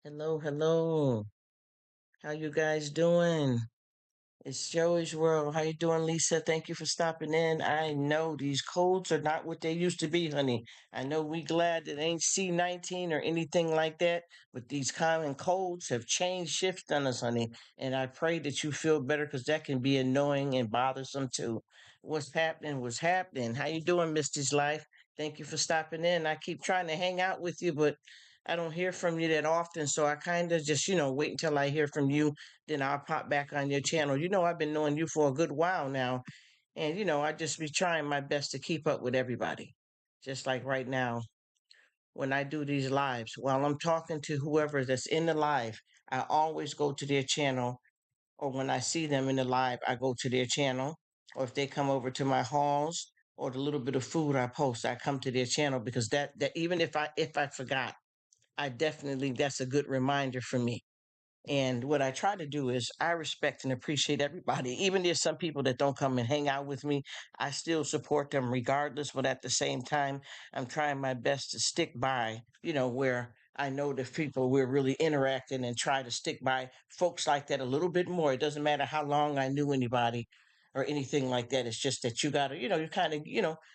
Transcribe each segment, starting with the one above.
Hello, hello. How you guys doing? It's Joey's World. How you doing, Lisa? Thank you for stopping in. I know these colds are not what they used to be, honey. I know we glad it ain't C-19 or anything like that, but these common colds have changed, shift on us, honey. And I pray that you feel better because that can be annoying and bothersome too. What's happening? What's happening? How you doing, Misty's Life? Thank you for stopping in. I keep trying to hang out with you, but I don't hear from you that often, so I kind of just, wait until I hear from you, then I'll pop back on your channel. I've been knowing you for a good while now, and I just be trying my best to keep up with everybody. Just like right now, when I do these lives, while I'm talking to whoever that's in the live, I always go to their channel, or when I see them in the live, I go to their channel, or if they come over to my halls, or the little bit of food I post, I come to their channel because that even if I forgot, I definitely that's a good reminder for me. And what I try to do is I respect and appreciate everybody. Even there's some people that don't come and hang out with me, I still support them regardless. But at the same time, I'm trying my best to stick by, where I know the people we're really interacting and try to stick by folks like that a little bit more. It doesn't matter how long I knew anybody or anything like that. It's just that you gotta, you kind of,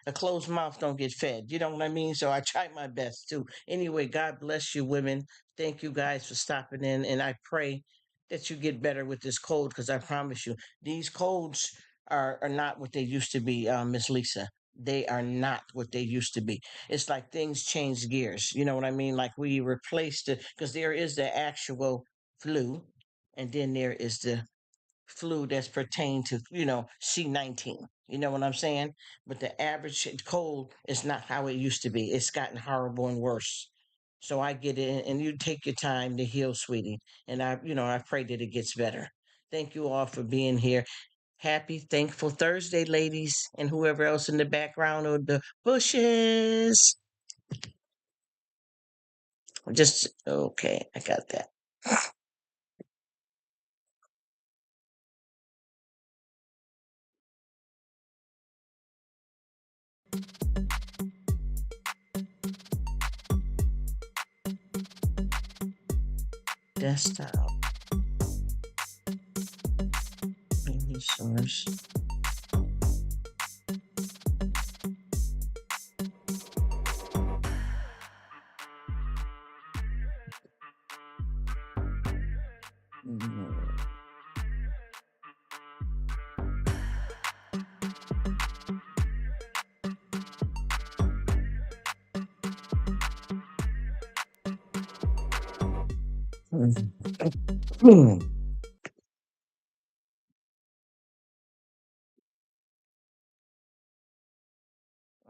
a closed mouth don't get fed. You know what I mean? So I try my best to. Anyway, God bless you, women. Thank you guys for stopping in, and I pray that you get better with this cold because I promise you, these colds are not what they used to be, Miss Lisa. They are not what they used to be. It's like things change gears. You know what I mean? Like we replaced it because there is the actual flu, and then there is the flu that's pertained to, C-19. You know what I'm saying? But the average cold is not how it used to be. It's gotten horrible and worse. So I get it, and you take your time to heal, sweetie. And I pray that it gets better. Thank you all for being here. Happy, thankful Thursday, ladies, and whoever else in the background or the bushes. Just okay, I got that. Desktop, maybe source.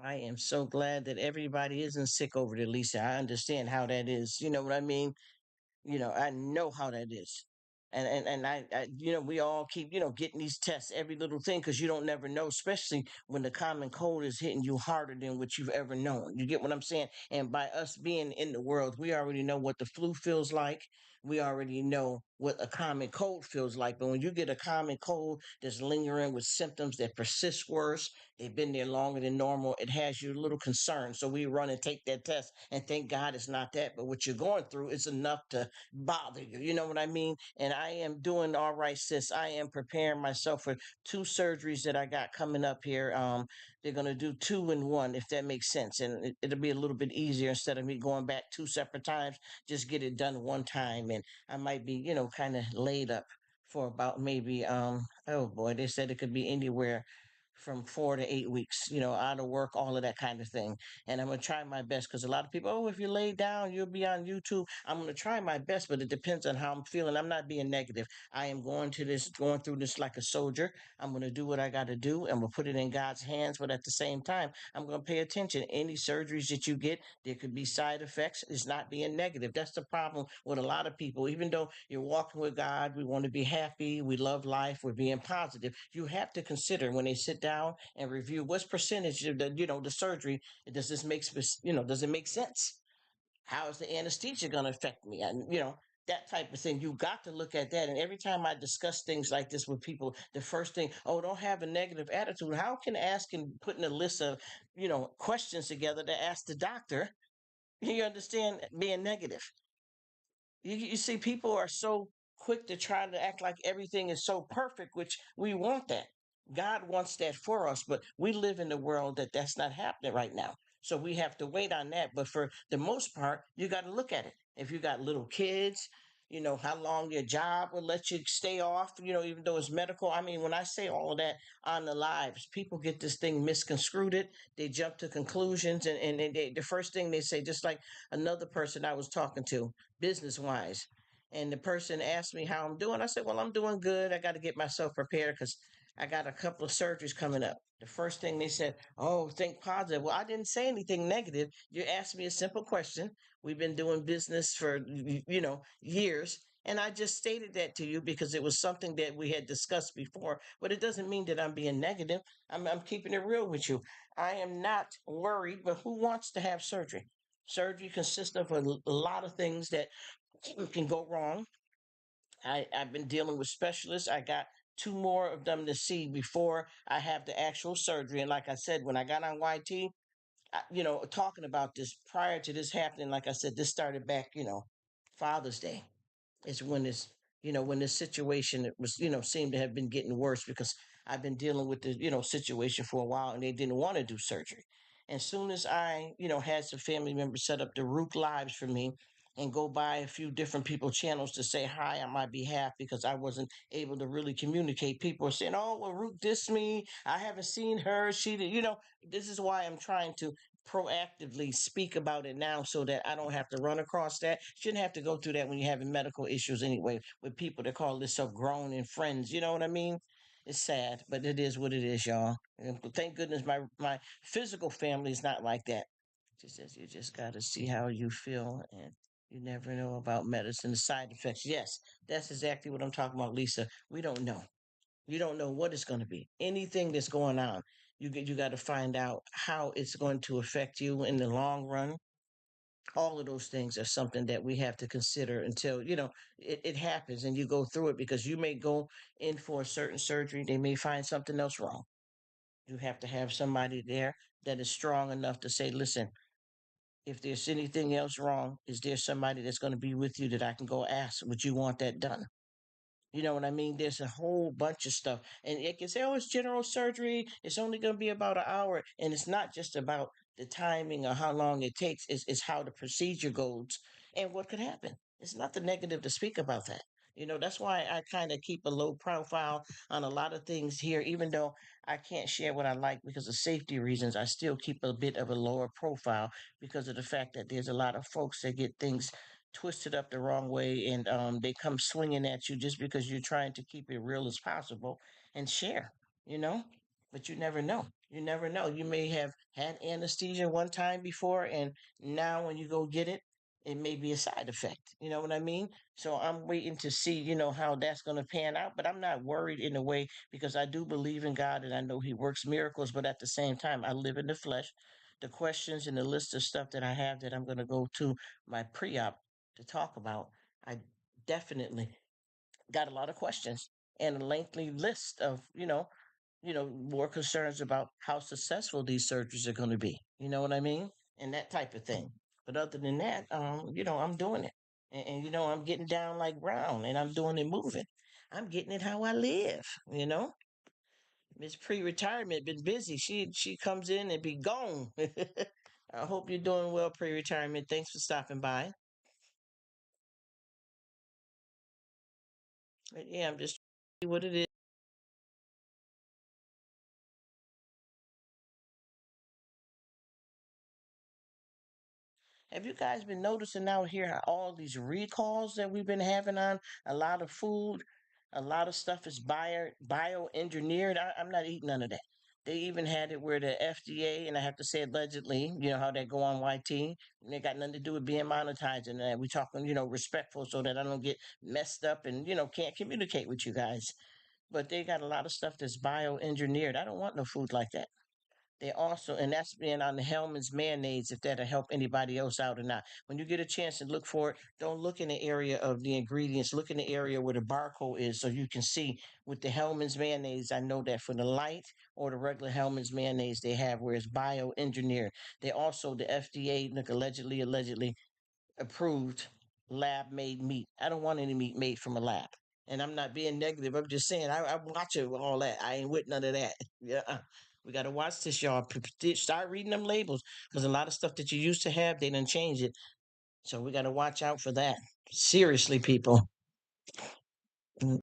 I am so glad that everybody isn't sick over there, Lisa. I understand how that is. You know what I mean? I know how that is. And we all keep, getting these tests, every little thing, because you don't never know, especially when the common cold is hitting you harder than what you've ever known. You get what I'm saying? And by us being in the world, we already know what the flu feels like. We already know what a common cold feels like. But when you get a common cold that's lingering with symptoms that persist worse, they've been there longer than normal, it has you a little concerned. So we run and take that test, and thank God it's not that. But what you're going through is enough to bother you. You know what I mean? And I am doing all right, sis. I am preparing myself for two surgeries that I got coming up here. They're gonna do two in one, if that makes sense, and it'll be a little bit easier instead of me going back two separate times. Just get it done one time, and I might be, kind of laid up for about maybe oh boy, they said it could be anywhere from 4 to 8 weeks, out of work, all of that kind of thing. And I'm gonna try my best because a lot of people, oh, if you lay down, you'll be on YouTube. I'm gonna try my best, but it depends on how I'm feeling. I'm not being negative. I am going through this like a soldier. I'm gonna do what I gotta do, and we'll put it in God's hands. But at the same time, I'm gonna pay attention. Any surgeries that you get, there could be side effects. It's not being negative. That's the problem with a lot of people. Even though you're walking with God, we want to be happy, we love life, we're being positive. You have to consider when they sit down and review what's percentage of the surgery. Does this make does it make sense? How is the anesthesia going to affect me? And that type of thing. You got to look at that. And every time I discuss things like this with people, the first thing, oh, don't have a negative attitude. How can asking putting a list of questions together to ask the doctor? You understand being negative? You see, people are so quick to try to act like everything is so perfect, which we want that. God wants that for us, but we live in a world that that's not happening right now. So we have to wait on that. But for the most part, you got to look at it. If you got little kids, you know, how long your job will let you stay off, you know, even though it's medical. I mean, when I say all of that on the lives, people get this thing misconstrued. It. They jump to conclusions. And the first thing they say, just like another person I was talking to, business wise. And the person asked me how I'm doing. I said, well, I'm doing good. I got to get myself prepared because I got a couple of surgeries coming up. The first thing they said, oh, think positive. Well, I didn't say anything negative. You asked me a simple question. We've been doing business for, you know, years. And I just stated that to you because it was something that we had discussed before. But it doesn't mean that I'm being negative. I'm keeping it real with you. I am not worried, but who wants to have surgery? Surgery consists of a lot of things that can go wrong. I've been dealing with specialists. I got two more of them to see before I have the actual surgery. And like I said, when I got on YT, you know, talking about this prior to this happening, like I said, this started back, you know, Father's Day is when this, you know, when this situation it was, you know, seemed to have been getting worse because I've been dealing with the, you know, situation for a while and they didn't want to do surgery. And soon as I, you know, had some family members set up the Rruk lives for me and go by a few different people channels to say hi on my behalf because I wasn't able to really communicate. People are saying, "Oh, well, Rruk dissed me. I haven't seen her. She did." You know, this is why I'm trying to proactively speak about it now so that I don't have to run across that. Shouldn't have to go through that when you're having medical issues anyway with people that call themselves grown and friends. You know what I mean? It's sad, but it is what it is, y'all. And thank goodness my physical family is not like that. Just says you just got to see how you feel, and you never know about medicine, the side effects. Yes, that's exactly what I'm talking about, Lisa. We don't know. You don't know what it's going to be. Anything that's going on, you got to find out how it's going to affect you in the long run. All of those things are something that we have to consider until you know it happens and you go through it because you may go in for a certain surgery, they may find something else wrong. You have to have somebody there that is strong enough to say, listen, if there's anything else wrong, is there somebody that's going to be with you that I can go ask, would you want that done? You know what I mean? There's a whole bunch of stuff. And it can say, oh, it's general surgery. It's only going to be about an hour. And it's not just about the timing or how long it takes, it's how the procedure goes and what could happen. It's nothing negative to speak about that. You know, that's why I kind of keep a low profile on a lot of things here, even though I can't share what I like because of safety reasons. I still keep a bit of a lower profile because of the fact that there's a lot of folks that get things twisted up the wrong way and they come swinging at you just because you're trying to keep it real as possible and share, you know? But you never know. You never know. You may have had anesthesia one time before, and now when you go get it, it may be a side effect. You know what I mean? So I'm waiting to see, you know, how that's going to pan out. But I'm not worried in a way because I do believe in God and I know He works miracles. But at the same time, I live in the flesh. The questions and the list of stuff that I have that I'm going to go to my pre-op to talk about, I definitely got a lot of questions and a lengthy list of, more concerns about how successful these surgeries are going to be. You know what I mean? And that type of thing. But other than that, I'm doing it. And I'm getting down like Brown and I'm doing it moving. I'm getting it how I live, you know? Miss pre-retirement been busy. She comes in and be gone. I hope you're doing well, pre-retirement. Thanks for stopping by. But yeah, I'm just what it is. Have you guys been noticing out here how all these recalls that we've been having on a lot of food? A lot of stuff is bioengineered. I'm not eating none of that. They even had it where the FDA, and I have to say allegedly, you know how they go on YT, and they got nothing to do with being monetized. And we talking, respectful so that I don't get messed up and, can't communicate with you guys. But they got a lot of stuff that's bioengineered. I don't want no food like that. They also, and that's been on the Hellman's mayonnaise, if that'll help anybody else out or not. When you get a chance to look for it, don't look in the area of the ingredients. Look in the area where the barcode is so you can see with the Hellman's mayonnaise. I know that for the light or the regular Hellman's mayonnaise they have where it's bioengineered. They also, the FDA, look, allegedly approved lab made meat. I don't want any meat made from a lab. And I'm not being negative. I'm just saying I watch it with all that. I ain't with none of that. Yeah. We got to watch this, y'all. Start reading them labels because a lot of stuff that you used to have, they didn't change it. So we got to watch out for that. Seriously, people. Mm.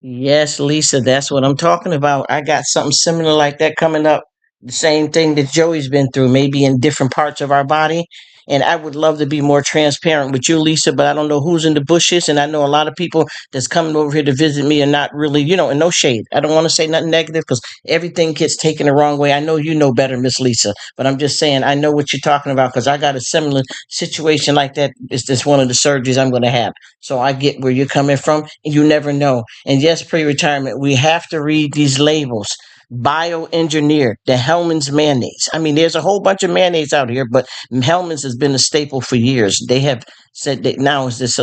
Yes, Lisa, that's what I'm talking about. I got something similar like that coming up. The same thing that Joey's been through, maybe in different parts of our body. And I would love to be more transparent with you, Lisa, but I don't know who's in the bushes. And I know a lot of people that's coming over here to visit me are not really, and no shade. I don't want to say nothing negative because everything gets taken the wrong way. I know you know better, Miss Lisa, but I'm just saying I know what you're talking about because I got a similar situation like that. It's this one of the surgeries I'm going to have. So I get where you're coming from. And you never know. And yes, pre-retirement, we have to read these labels. Bioengineered, the Hellman's mayonnaise. I mean, there's a whole bunch of mayonnaise out here, but Hellman's has been a staple for years. They have said that now is this,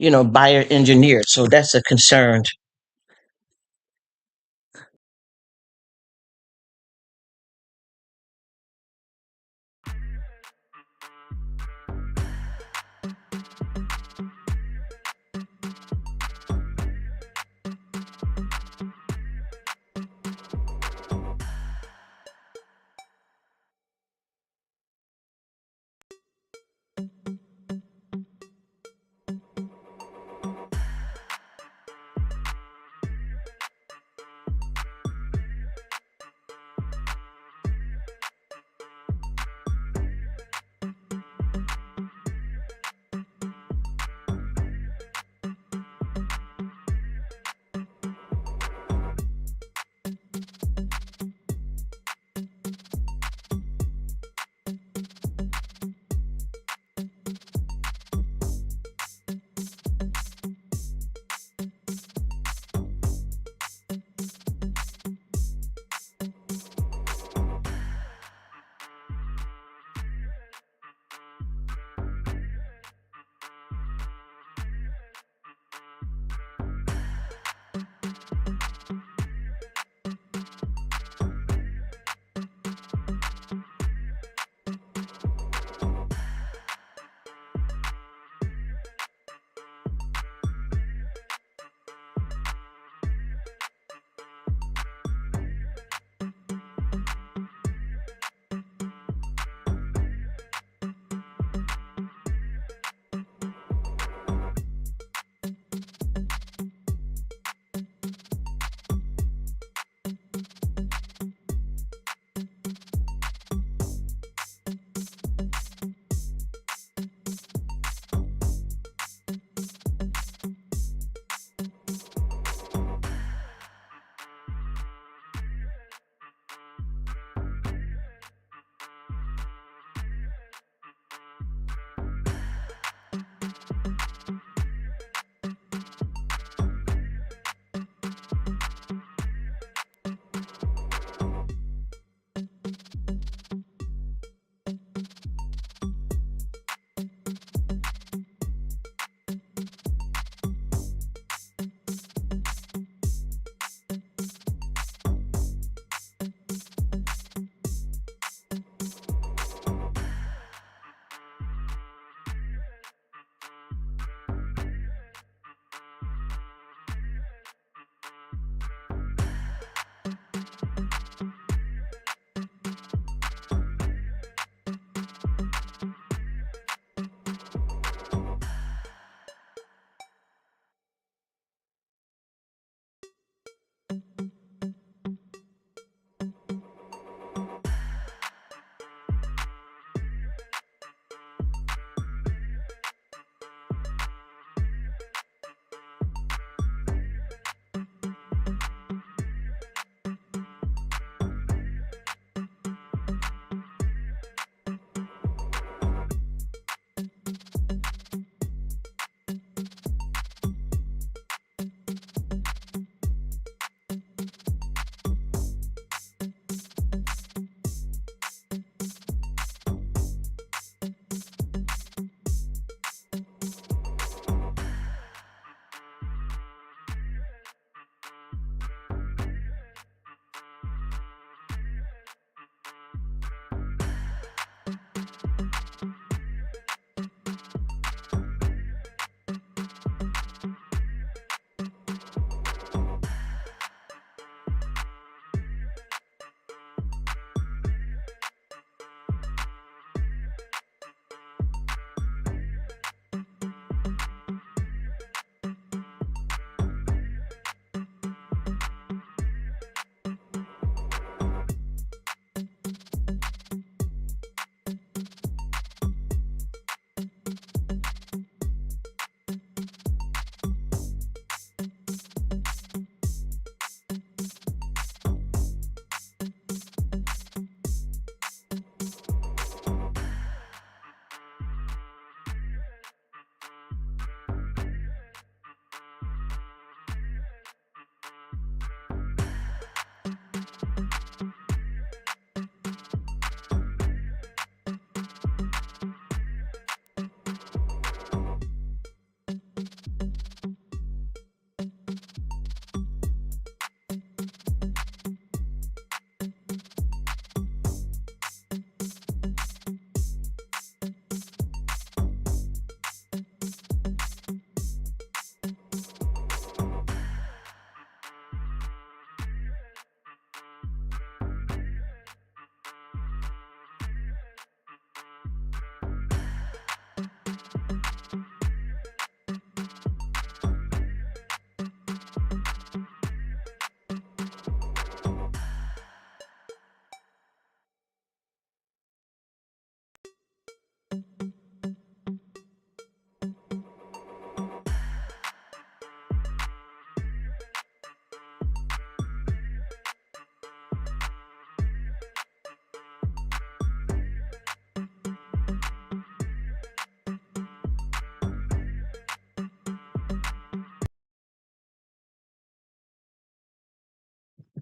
bioengineered. So that's a concern.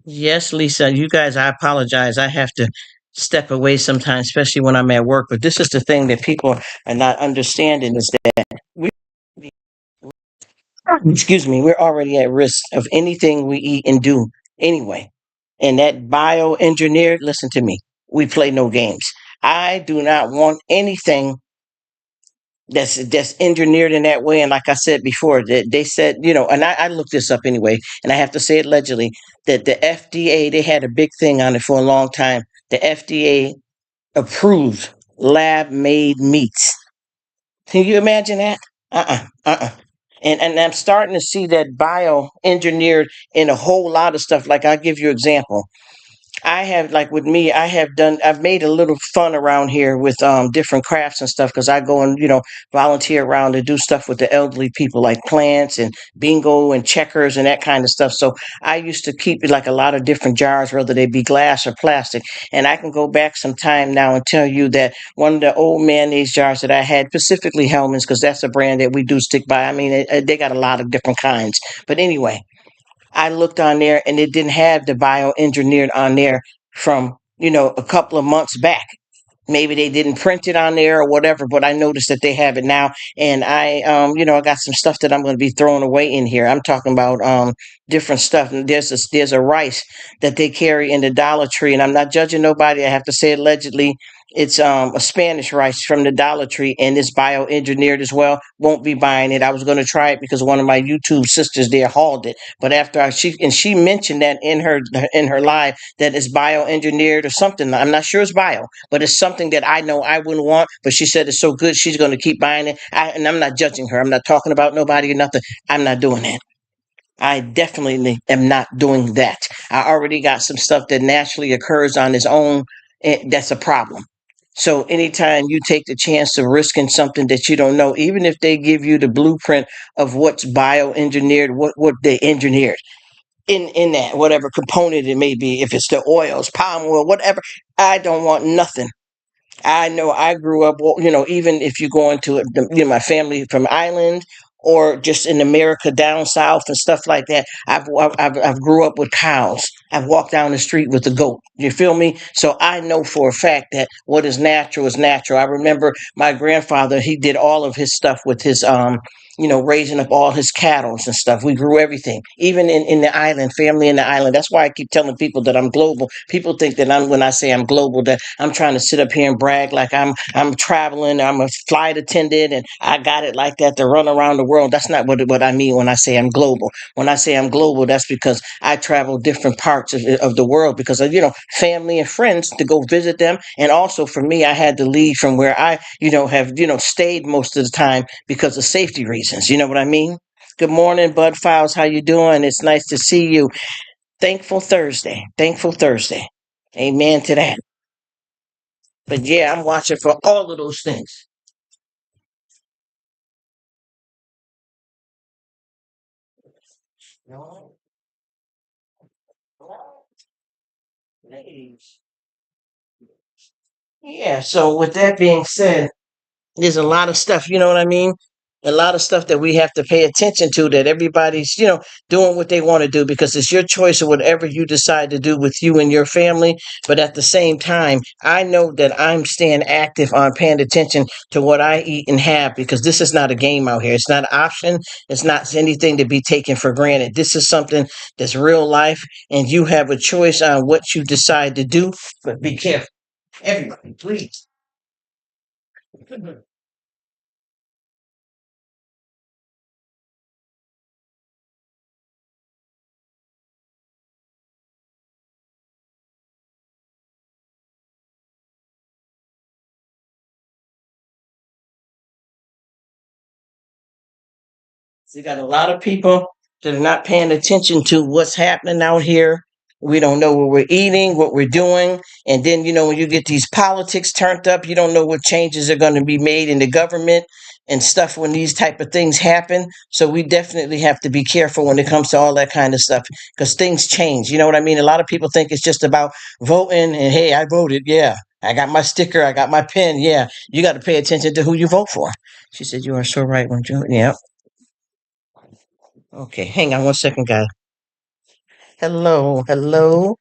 Yes, Lisa, you guys, I apologize. I have to step away sometimes, especially when I'm at work. But this is the thing that people are not understanding is that we, excuse me, we're already at risk of anything we eat and do anyway. And that bioengineered, listen to me, we play no games. I do not want anything that's engineered in that way. And like I said before, that they said, and I looked this up anyway, and I have to say it allegedly that the FDA they had a big thing on it for a long time. The FDA approved lab made meats. Can you imagine that? And I'm starting to see that bioengineered in a whole lot of stuff. Like I'll give you an example. I have like with me, I've made a little fun around here with different crafts and stuff because I go and volunteer around to do stuff with the elderly people like plants and bingo and checkers and that kind of stuff. So I used to keep it like a lot of different jars, whether they be glass or plastic. And I can go back some time now and tell you that one of the old mayonnaise jars that I had, specifically Hellman's, because that's a brand that we do stick by. I mean, they got a lot of different kinds. But anyway, I looked on there and it didn't have the bioengineered on there from, a couple of months back. Maybe they didn't print it on there or whatever, but I noticed that they have it now. And I got some stuff that I'm going to be throwing away in here. I'm talking about different stuff. And there's a rice that they carry in the Dollar Tree, and I'm not judging nobody. I have to say allegedly. It's a Spanish rice from the Dollar Tree, and it's bioengineered as well. Won't be buying it. I was going to try it because one of my YouTube sisters there hauled it, but after she mentioned that in her live that it's bioengineered or something. I'm not sure it's bio, but it's something that I know I wouldn't want. But she said it's so good, she's going to keep buying it. And I'm not judging her. I'm not talking about nobody or nothing. I'm not doing that. I definitely am not doing that. I already got some stuff that naturally occurs on its own. That's a problem. So anytime you take the chance of risking something that you don't know, even if they give you the blueprint of what's bioengineered, what they engineered in that whatever component it may be, if it's the oils, palm oil, whatever, I don't want nothing. I know I grew up, well, even if you go into it, my family from Ireland or just in America down south and stuff like that. I've grew up with cows. I've walked down the street with a goat. You feel me? So I know for a fact that what is natural is natural. I remember my grandfather, he did all of his stuff with his raising up all his cattle and stuff. We grew everything, even in the island, family in the island. That's why I keep telling people that I'm global. People think that when I say I'm global, that I'm trying to sit up here and brag like I'm traveling, I'm a flight attendant, and I got it like that to run around the world. That's not what I mean when I say I'm global. When I say I'm global, that's because I travel different parts of the world because of, family and friends to go visit them. And also for me, I had to leave from where I, have, stayed most of the time because of safety reasons. You know what I mean? Good morning, Bud Files. How you doing? It's nice to see you. Thankful Thursday. Thankful Thursday. Amen to that. But yeah, I'm watching for all of those things. No, please. Yeah, so with that being said, there's a lot of stuff, you know what I mean? A lot of stuff that we have to pay attention to that everybody's, doing what they want to do because it's your choice of whatever you decide to do with you and your family. But at the same time, I know that I'm staying active on paying attention to what I eat and have because this is not a game out here. It's not an option. It's not anything to be taken for granted. This is something that's real life, and you have a choice on what you decide to do. But be careful. Everybody, please. So you got a lot of people that are not paying attention to what's happening out here. We don't know what we're eating, what we're doing. And then, when you get these politics turned up, you don't know what changes are going to be made in the government and stuff when these type of things happen. So we definitely have to be careful when it comes to all that kind of stuff because things change. You know what I mean? A lot of people think it's just about voting and, hey, I voted. Yeah. I got my sticker. I got my pen. Yeah. You got to pay attention to who you vote for. She said, you are so right, weren't you? Yeah. Okay, hang on one second, guys. Hello, hello.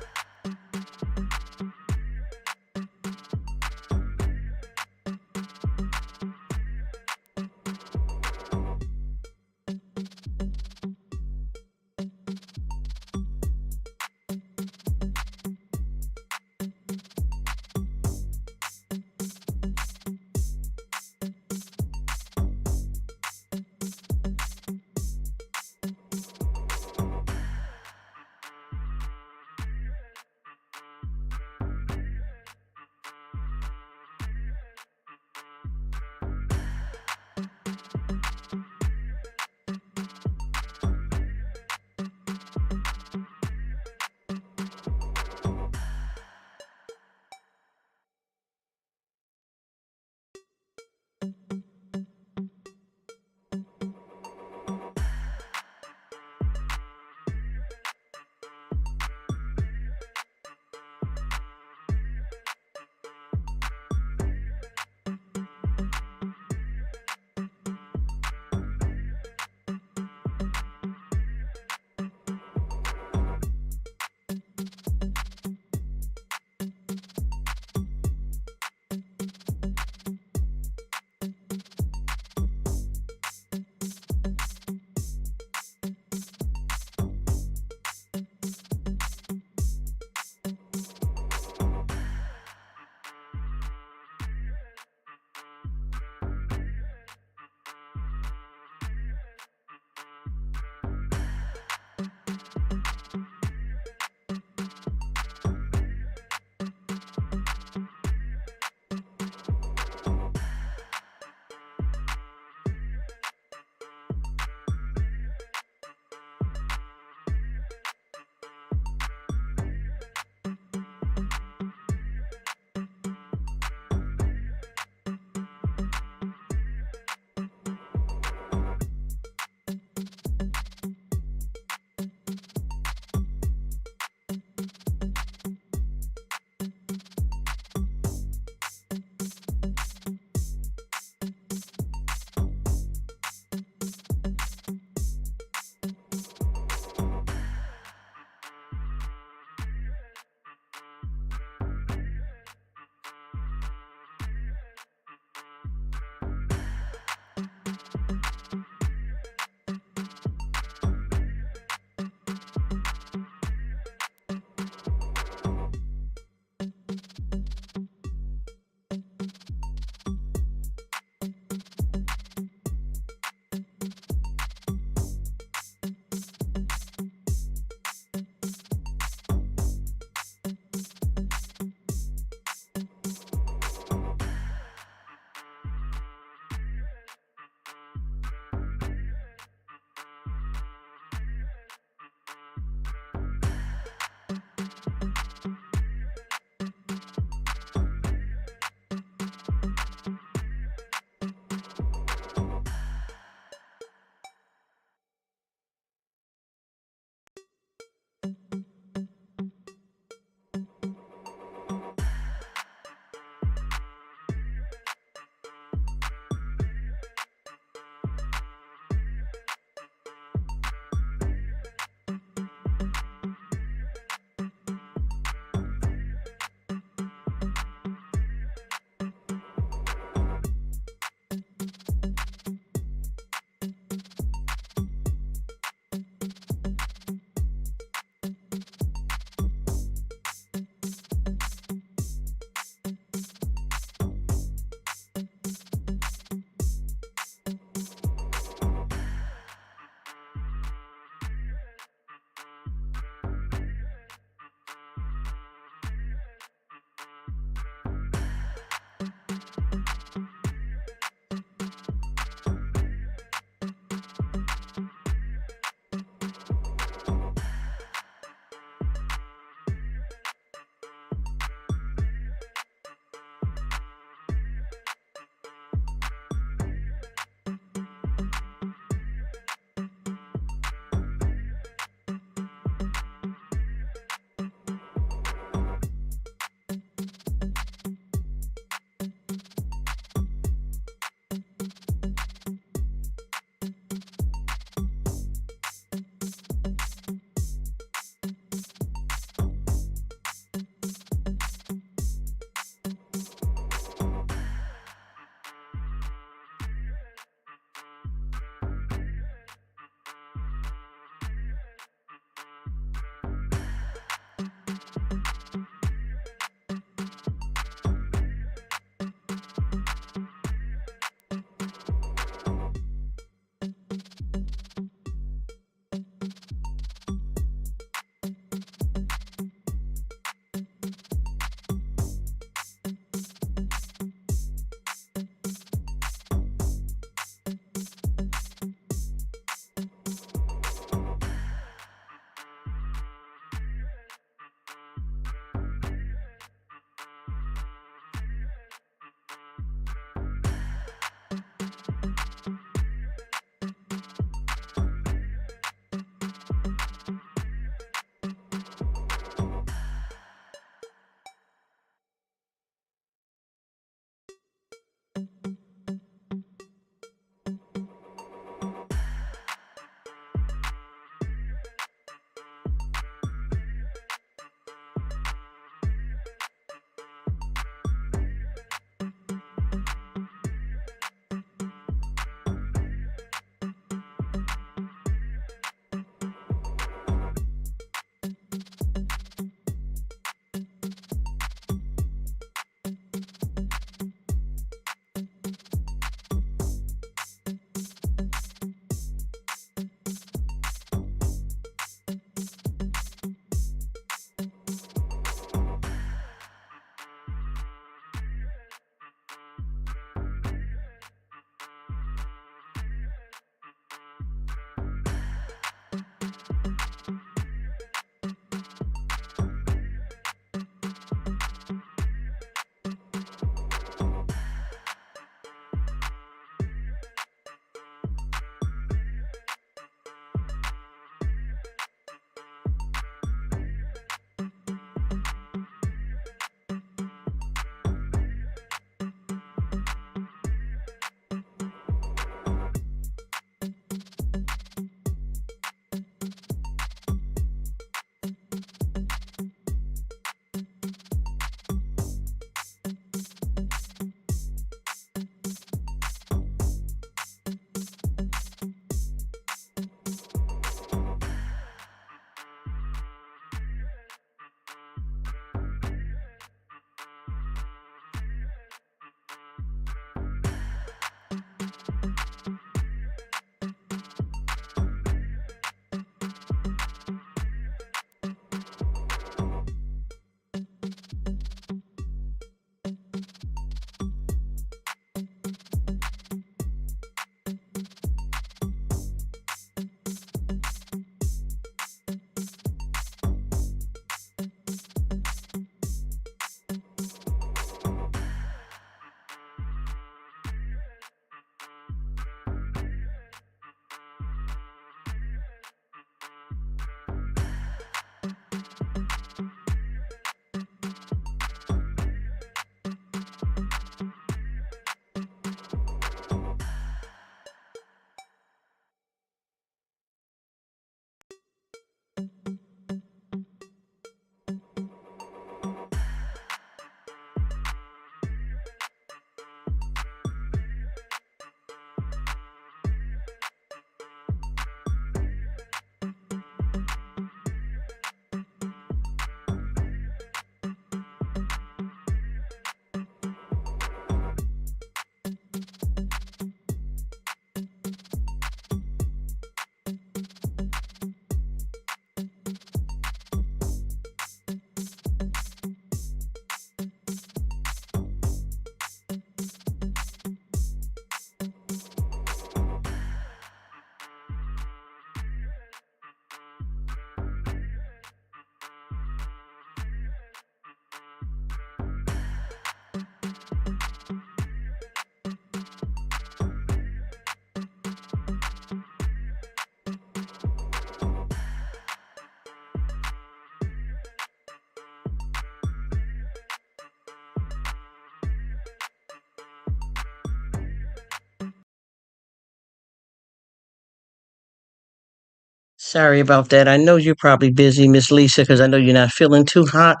Sorry about that. I know you're probably busy, Miss Lisa, because I know you're not feeling too hot.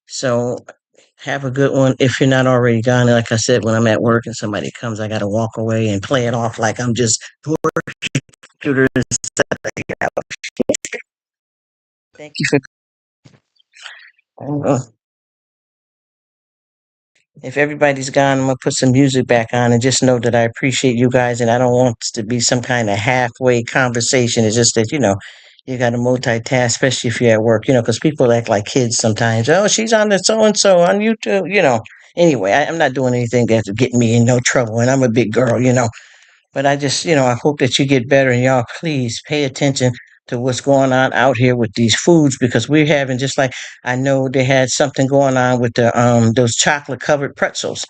So have a good one if you're not already gone. And like I said, when I'm at work and somebody comes, I got to walk away and play it off like I'm just computer. Thank you for. If everybody's gone, I'm gonna put some music back on and just know that I appreciate you guys, and I don't want this to be some kind of halfway conversation. It's just that you got to multitask, especially if you're at work. Because people act like kids sometimes. Oh, she's on the so and so on YouTube. Anyway, I'm not doing anything that's get me in no trouble, and I'm a big girl. But I just, I hope that you get better, and y'all please pay attention to what's going on out here with these foods because we're having just like I know they had something going on with the those chocolate covered pretzels.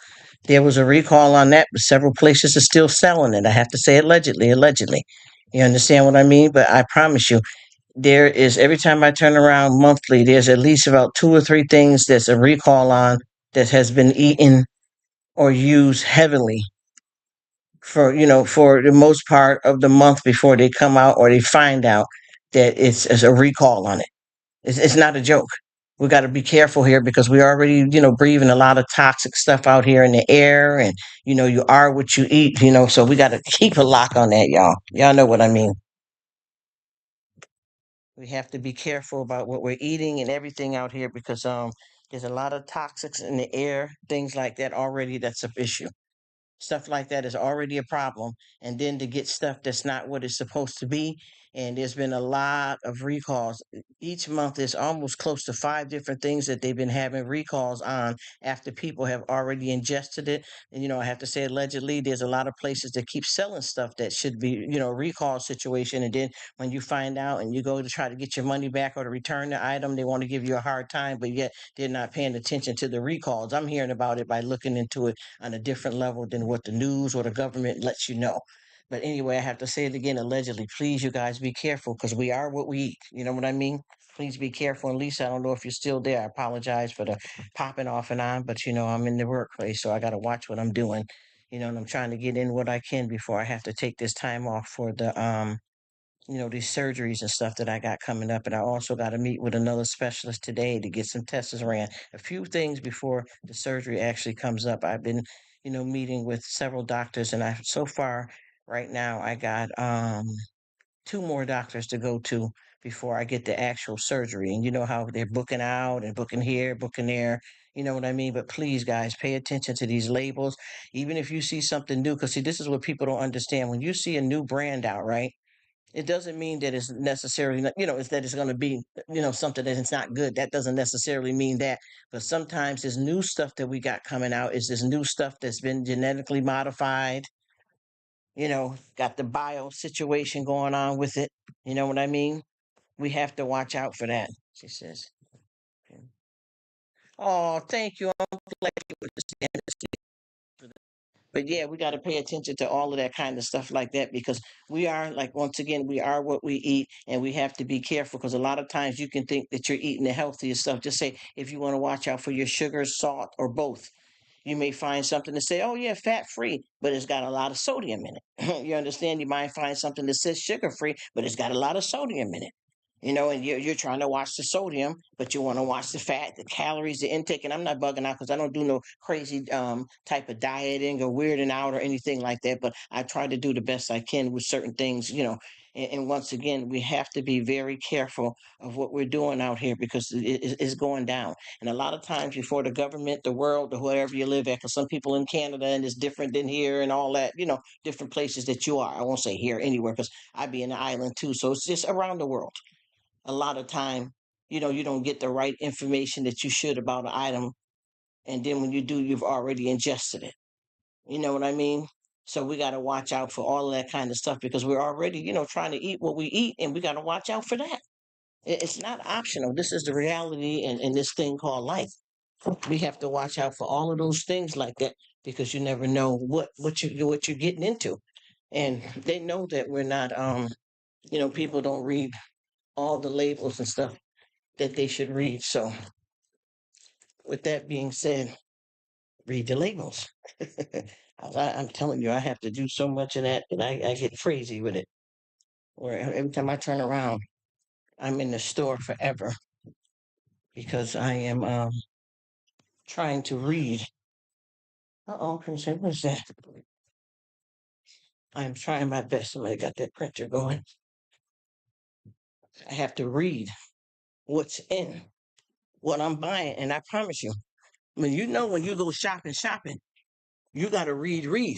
There was a recall on that, but several places are still selling it. I have to say allegedly, allegedly. You understand what I mean? But I promise you, there is every time I turn around monthly, there's at least about two or three things that's a recall on that has been eaten or used heavily for the most part of the month before they come out or they find out that it's a recall on it. It's not a joke. We got to be careful here because we already, breathing a lot of toxic stuff out here in the air, and you are what you eat. So we got to keep a lock on that, y'all. Y'all know what I mean. We have to be careful about what we're eating and everything out here because there's a lot of toxics in the air, things like that already. That's an issue. Stuff like that is already a problem. And then to get stuff that's not what it's supposed to be. And there's been a lot of recalls. Each month is almost close to five different things that they've been having recalls on after people have already ingested it. And, I have to say, allegedly, there's a lot of places that keep selling stuff that should be, a recall situation. And then when you find out and you go to try to get your money back or to return the item, they want to give you a hard time, but yet they're not paying attention to the recalls. I'm hearing about it by looking into it on a different level than what the news or the government lets you know. But anyway, I have to say it again, allegedly. Please, you guys, be careful because we are what we eat. You know what I mean? Please be careful. And Lisa, I don't know if you're still there. I apologize for the popping off and on, but I'm in the workplace, so I got to watch what I'm doing. And I'm trying to get in what I can before I have to take this time off for the these surgeries and stuff that I got coming up. And I also got to meet with another specialist today to get some tests ran. A few things before the surgery actually comes up. I've been, meeting with several doctors, and I so far right now I got two more doctors to go to before I get the actual surgery. And you know how they're booking out and booking here, booking there. You know what I mean? But please, guys, pay attention to these labels. Even if you see something new, because see, this is what people don't understand. When you see a new brand out, right? It doesn't mean that it's necessarily, it's that it's going to be, something that it's not good. That doesn't necessarily mean that. But sometimes this new stuff that we got coming out is this new stuff that's been genetically modified, got the bio situation going on with it. You know what I mean? We have to watch out for that, she says. Oh, thank you. I'm glad you understand this. But yeah, we got to pay attention to all of that kind of stuff like that because we are, like, once again, we are what we eat and we have to be careful because a lot of times you can think that you're eating the healthiest stuff. Just say if you want to watch out for your sugar, salt, or both. You may find something to say, oh, yeah, fat free, but it's got a lot of sodium in it. You understand? You might find something that says sugar free, but it's got a lot of sodium in it. And you're trying to watch the sodium, but you want to watch the fat, the calories, the intake. And I'm not bugging out because I don't do no crazy type of dieting or weirding out or anything like that. But I try to do the best I can with certain things, And once again, we have to be very careful of what we're doing out here because it's going down. And a lot of times before the government, the world, or wherever you live at, because some people in Canada and it's different than here and all that, different places that you are. I won't say here anywhere because I be in the island too. So it's just around the world. A lot of time, you don't get the right information that you should about an item. And then when you do, you've already ingested it. You know what I mean? So we got to watch out for all of that kind of stuff because we're already, trying to eat what we eat and we got to watch out for that. It's not optional. This is the reality in this thing called life. We have to watch out for all of those things like that because you never know what you're getting into. And they know that we're not people don't read all the labels and stuff that they should read. So with that being said, read the labels. I'm telling you, I have to do so much of that that I get crazy with it. Or every time I turn around. I'm in the store forever because I am trying to read. Uh-oh, Prince, what's that? I'm trying my best. Somebody got that printer going. I have to read what's in what I'm buying, and I promise you, when you go shopping, you got to read.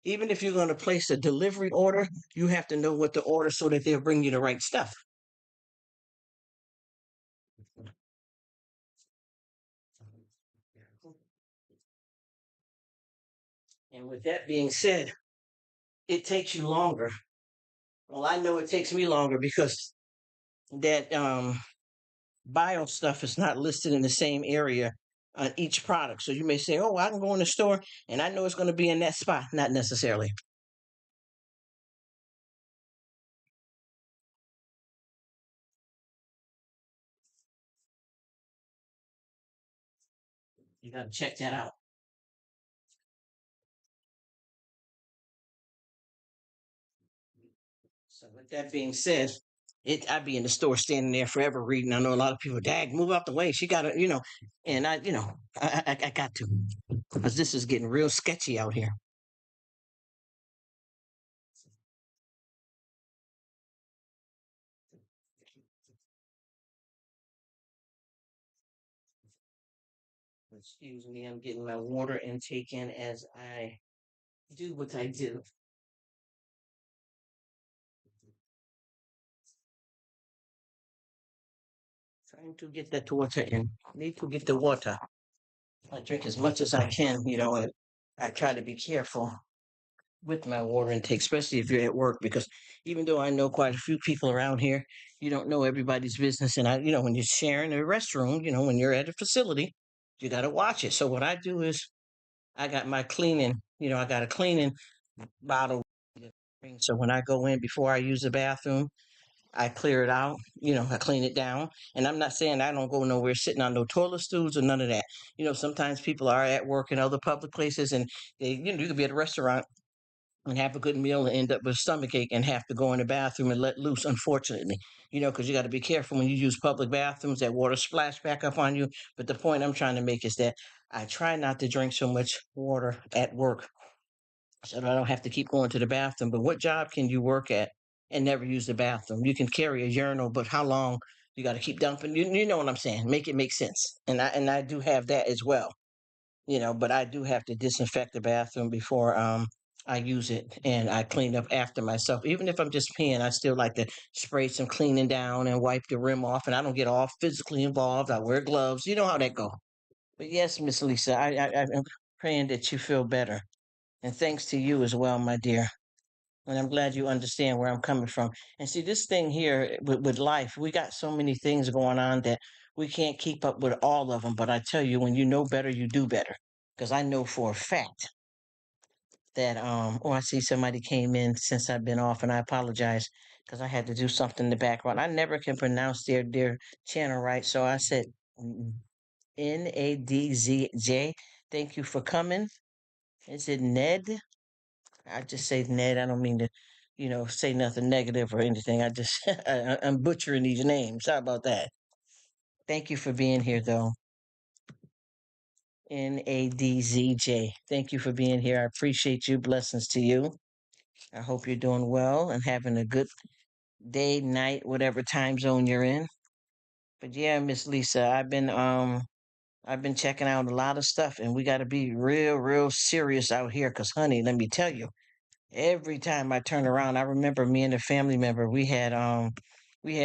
Even if you're going to place a delivery order, you have to know what to order so that they'll bring you the right stuff. And with that being said, it takes you longer. Well, I know it takes me longer because that bio stuff is not listed in the same area on each product. So you may say, "Oh, I can go in the store and I know it's going to be in that spot." Not necessarily. You got to check that out. So with that being said, I'd be in the store standing there forever reading. I know a lot of people, Dag, move out the way. She got to, and I got to because this is getting real sketchy out here. Excuse me, I'm getting my water intake in as I do what I do. Trying to get that water in. Need to get the water. I drink as much as I can, and I try to be careful with my water intake, especially if you're at work, because even though I know quite a few people around here, you don't know everybody's business. And when you're sharing a restroom, when you're at a facility, you got to watch it. So what I do is I got my cleaning, I got a cleaning bottle. So when I go in before I use the bathroom, I clear it out, I clean it down. And I'm not saying I don't go nowhere sitting on no toilet stools or none of that. Sometimes people are at work in other public places and you could be at a restaurant and have a good meal and end up with a stomach ache and have to go in the bathroom and let loose, unfortunately. Because you got to be careful when you use public bathrooms, that water splash back up on you. But the point I'm trying to make is that I try not to drink so much water at work so that I don't have to keep going to the bathroom. But what job can you work at and never use the bathroom? You can carry a urinal, but how long you got to keep dumping? You know what I'm saying? Make it make sense. And I do have that as well, but I do have to disinfect the bathroom before I use it, and I clean up after myself. Even if I'm just peeing, I still like to spray some cleaning down and wipe the rim off, and I don't get all physically involved. I wear gloves. You know how that go. But yes, Miss Lisa, I'm praying that you feel better, and thanks to you as well, my dear. And I'm glad you understand where I'm coming from. And see, this thing here with life, we got so many things going on that we can't keep up with all of them. But I tell you, when you know better, you do better. Because I know for a fact that oh, I see somebody came in since I've been off, and I apologize because I had to do something in the background. I never can pronounce their channel right, so I said NADZJ. Thank you for coming. Is it Ned? I just say Ned. I don't mean to, say nothing negative or anything. I just I'm butchering these names. Sorry about that. Thank you for being here, though. NADZJ. Thank you for being here. I appreciate you. Blessings to you. I hope you're doing well and having a good day, night, whatever time zone you're in. But yeah, Miss Lisa, I've been checking out a lot of stuff, and we got to be real, real serious out here. Cause honey, let me tell you, every time I turn around, I remember me and a family member. We had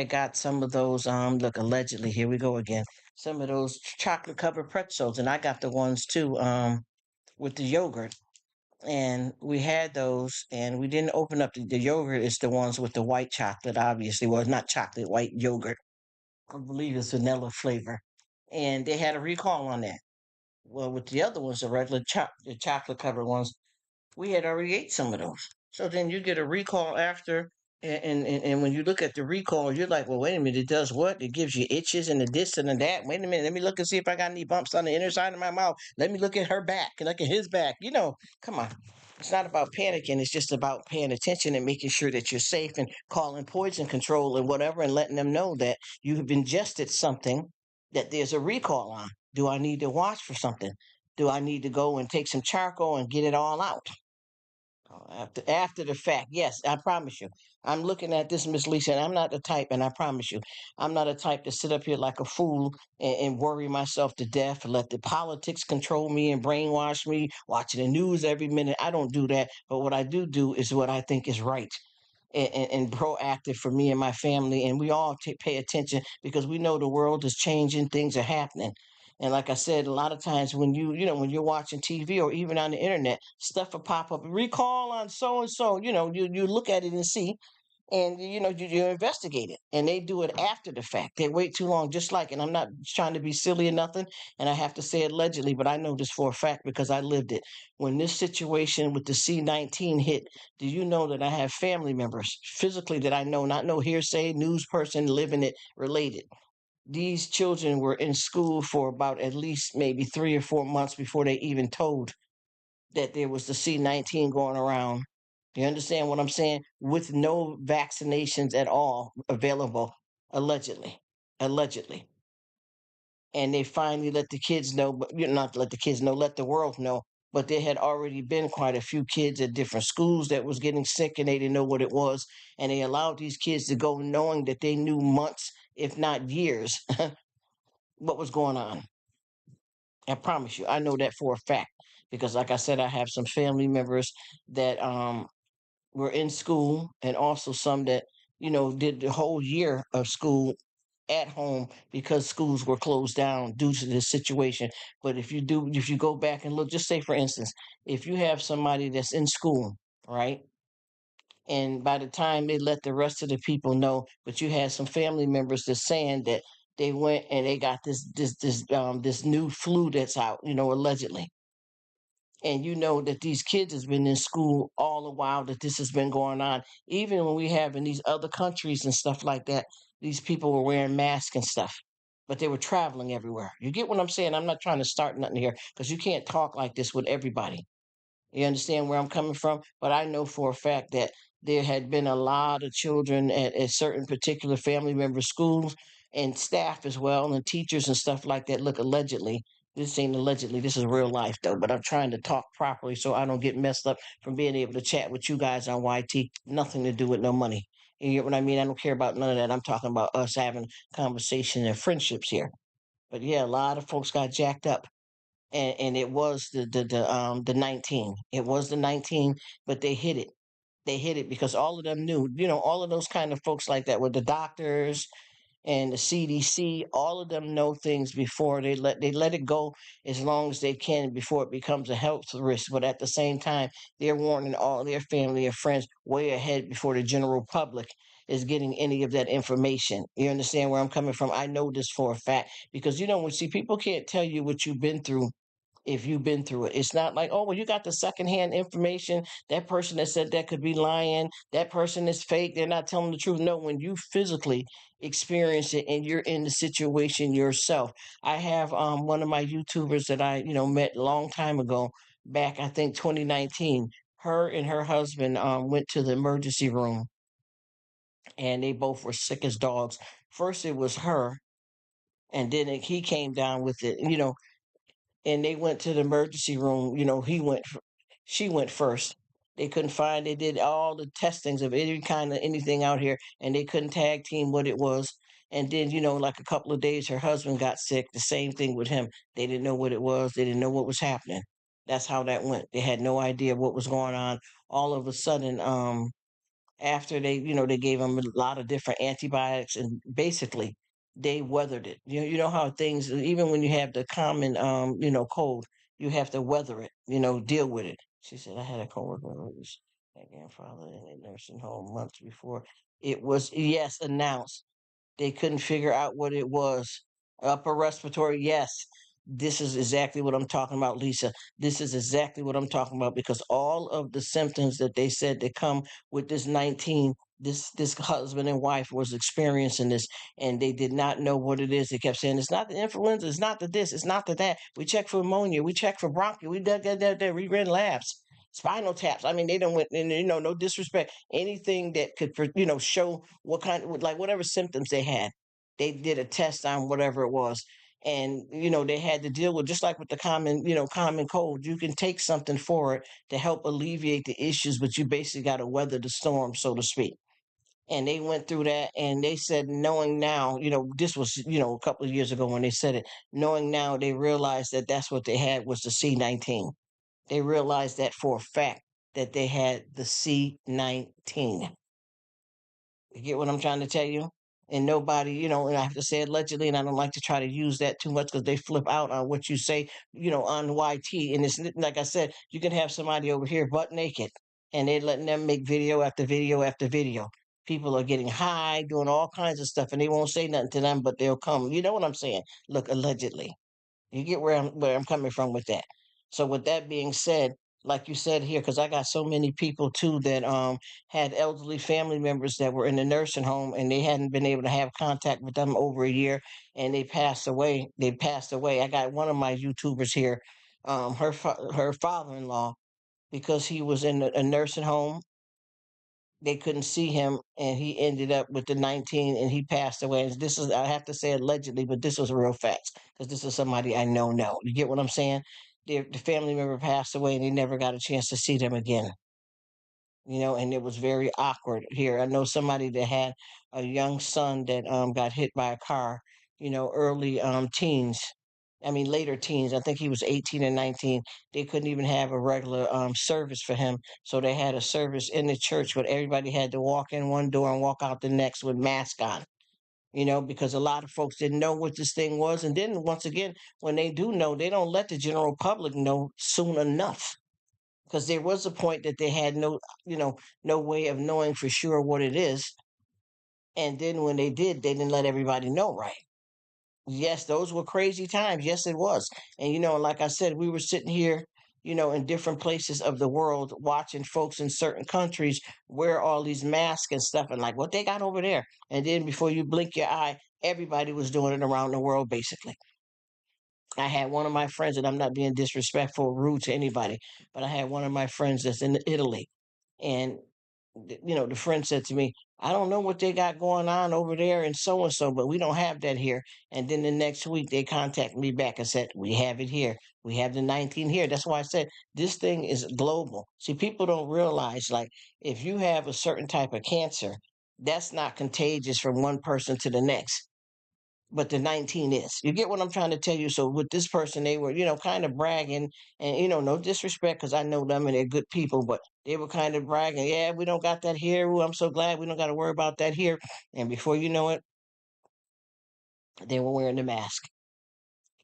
got some of those look, allegedly, here we go again. Some of those chocolate covered pretzels, and I got the ones too with the yogurt. And we had those, and we didn't open up the yogurt. Is the ones with the white chocolate, obviously. Well, it's not chocolate, white yogurt. I believe it's vanilla flavor. And they had a recall on that. Well, with the other ones, the chocolate covered ones, we had already ate some of those. So then you get a recall after, and when you look at the recall, you're like, well, wait a minute, it does what? It gives you itches and the this and the that. Wait a minute, let me look and see if I got any bumps on the inner side of my mouth. Let me look at her back, look at his back. Come on. It's not about panicking. It's just about paying attention and making sure that you're safe and calling poison control and whatever and letting them know that you have ingested something that there's a recall on. Do I need to watch for something? Do I need to go and take some charcoal and get it all out? After the fact, yes, I promise you. I'm looking at this, Miss Lisa, and I'm not the type, and I promise you, I'm not a type to sit up here like a fool and worry myself to death and let the politics control me and brainwash me, watching the news every minute. I don't do that. But what I do is what I think is right and proactive for me and my family. And we all pay attention because we know the world is changing, things are happening. And like I said, a lot of times when when you're watching TV or even on the internet, stuff will pop up. Recall on so and so. You look at it and see, and you investigate it, and they do it after the fact. They wait too long, just like. And I'm not trying to be silly or nothing, and I have to say allegedly, but I know this for a fact because I lived it. When this situation with the C-19 hit, do you know that I have family members physically that I know, not no hearsay news person living it related? These children were in school for about at least maybe 3 or 4 months before they even told that there was the C-19 going around. You understand what I'm saying? With no vaccinations at all available, allegedly. Allegedly. And they finally let the kids know, but not let the kids know, let the world know. But there had already been quite a few kids at different schools that was getting sick and they didn't know what it was. And they allowed these kids to go knowing that they knew months, if not years, what was going on. I promise you, I know that for a fact because, like I said, I have some family members that were in school, and also some that did the whole year of school at home because schools were closed down due to this situation. But if you go back and look, just say for instance, if you have somebody that's in school, right? And by the time they let the rest of the people know, but you had some family members that's saying that they went and they got this new flu that's out, allegedly. And you know that these kids has been in school all the while that this has been going on. Even when we have in these other countries and stuff like that, these people were wearing masks and stuff, but they were traveling everywhere. You get what I'm saying? I'm not trying to start nothing here because you can't talk like this with everybody. You understand where I'm coming from? But I know for a fact that there had been a lot of children at certain particular family member schools and staff as well, and teachers and stuff like that. Look, allegedly, this ain't allegedly, this is real life though, but I'm trying to talk properly so I don't get messed up from being able to chat with you guys on YT. Nothing to do with no money. You get what I mean? I don't care about none of that. I'm talking about us having conversation and friendships here. But yeah, a lot of folks got jacked up, and it was the 19. It was the 19, but they hit it. They hit it because all of them knew, all of those kind of folks like that with the doctors and the CDC, all of them know things before they let it go as long as they can before it becomes a health risk. But at the same time, they're warning all their family and friends way ahead before the general public is getting any of that information. You understand where I'm coming from? I know this for a fact because when see people can't tell you what you've been through if you've been through it. It's not like, oh, well, you got the secondhand information. That person that said that could be lying. That person is fake. They're not telling the truth. No, when you physically experience it and you're in the situation yourself. I have one of my YouTubers that I, met a long time ago, back I think 2019. Her and her husband went to the emergency room and they both were sick as dogs. First it was her, and then he came down with it. And they went to the emergency room. She went first. They couldn't find. They did all the testings of any kind of anything out here, and they couldn't tag team what it was. And then, like a couple of days, her husband got sick. The same thing with him. They didn't know what it was. They didn't know what was happening. That's how that went. They had no idea what was going on. All of a sudden, after they gave him a lot of different antibiotics, and basically they weathered it. You know how things, even when you have the common cold, you have to weather it, deal with it. She said, I had a coworker who was my grandfather in a nursing home months before it was, yes, announced. They couldn't figure out what it was. Upper respiratory, yes. This is exactly what I'm talking about, Lisa. This is exactly what I'm talking about because all of the symptoms that they said that come with this 19, this husband and wife was experiencing this, and they did not know what it is. They kept saying it's not the influenza, it's not the this, it's not the that. We checked for pneumonia, we checked for bronchial, we did that. We ran labs. spinal taps. I mean, they don't went, and no disrespect, anything that could, show what kind of, like, whatever symptoms they had. They did a test on whatever it was, and they had to deal with, just like with the common cold. You can take something for it to help alleviate the issues, but you basically got to weather the storm, so to speak. And they went through that, and they said, knowing now, this was a couple of years ago when they said it, knowing now, they realized that that's what they had was the C-19. They realized that for a fact, that they had the C-19. You get what I'm trying to tell you? And nobody, and I have to say allegedly, and I don't like to try to use that too much because they flip out on what you say, on YT. And it's like I said, you can have somebody over here butt naked, and they're letting them make video after video after video. People are getting high, doing all kinds of stuff, and they won't say nothing to them, but they'll come. You know what I'm saying? Look, allegedly. You get where I'm coming from with that. So with that being said, like you said here, because I got so many people too that had elderly family members that were in the nursing home, and they hadn't been able to have contact with them over a year, and they passed away. They passed away. I got one of my YouTubers here, her father-in-law, because he was in a nursing home, they couldn't see him, and he ended up with the 19, and he passed away. And this is, I have to say allegedly, but this was real facts, because this is somebody I know. You get what I'm saying? The family member passed away, and they never got a chance to see them again. And it was very awkward here. I know somebody that had a young son that got hit by a car, early teens. I mean, later teens. I think he was 18 and 19. They couldn't even have a regular service for him. So they had a service in the church, but everybody had to walk in one door and walk out the next with mask on. Because a lot of folks didn't know what this thing was. And then once again, when they do know, they don't let the general public know soon enough, because there was a point that they had no way of knowing for sure what it is. And then when they did, they didn't let everybody know, right? Yes, those were crazy times. Yes, it was. And like I said, we were sitting here, in different places of the world, watching folks in certain countries wear all these masks and stuff, and like, what they got over there. And then before you blink your eye, everybody was doing it around the world, basically. I had one of my friends, and I'm not being disrespectful or rude to anybody, but I had one of my friends that's in Italy, and the friend said to me, "I don't know what they got going on over there and so, but we don't have that here." And then the next week they contacted me back and said, "We have it here. We have the 19 here." That's why I said this thing is global. See, people don't realize, like, if you have a certain type of cancer, that's not contagious from one person to the next, but the 19 is. You get what I'm trying to tell you? So with this person, they were, kind of bragging, and, no disrespect, because I know them and they're good people, but they were kind of bragging, yeah, we don't got that here. Ooh, I'm so glad we don't got to worry about that here. And before you know it, they were wearing the mask,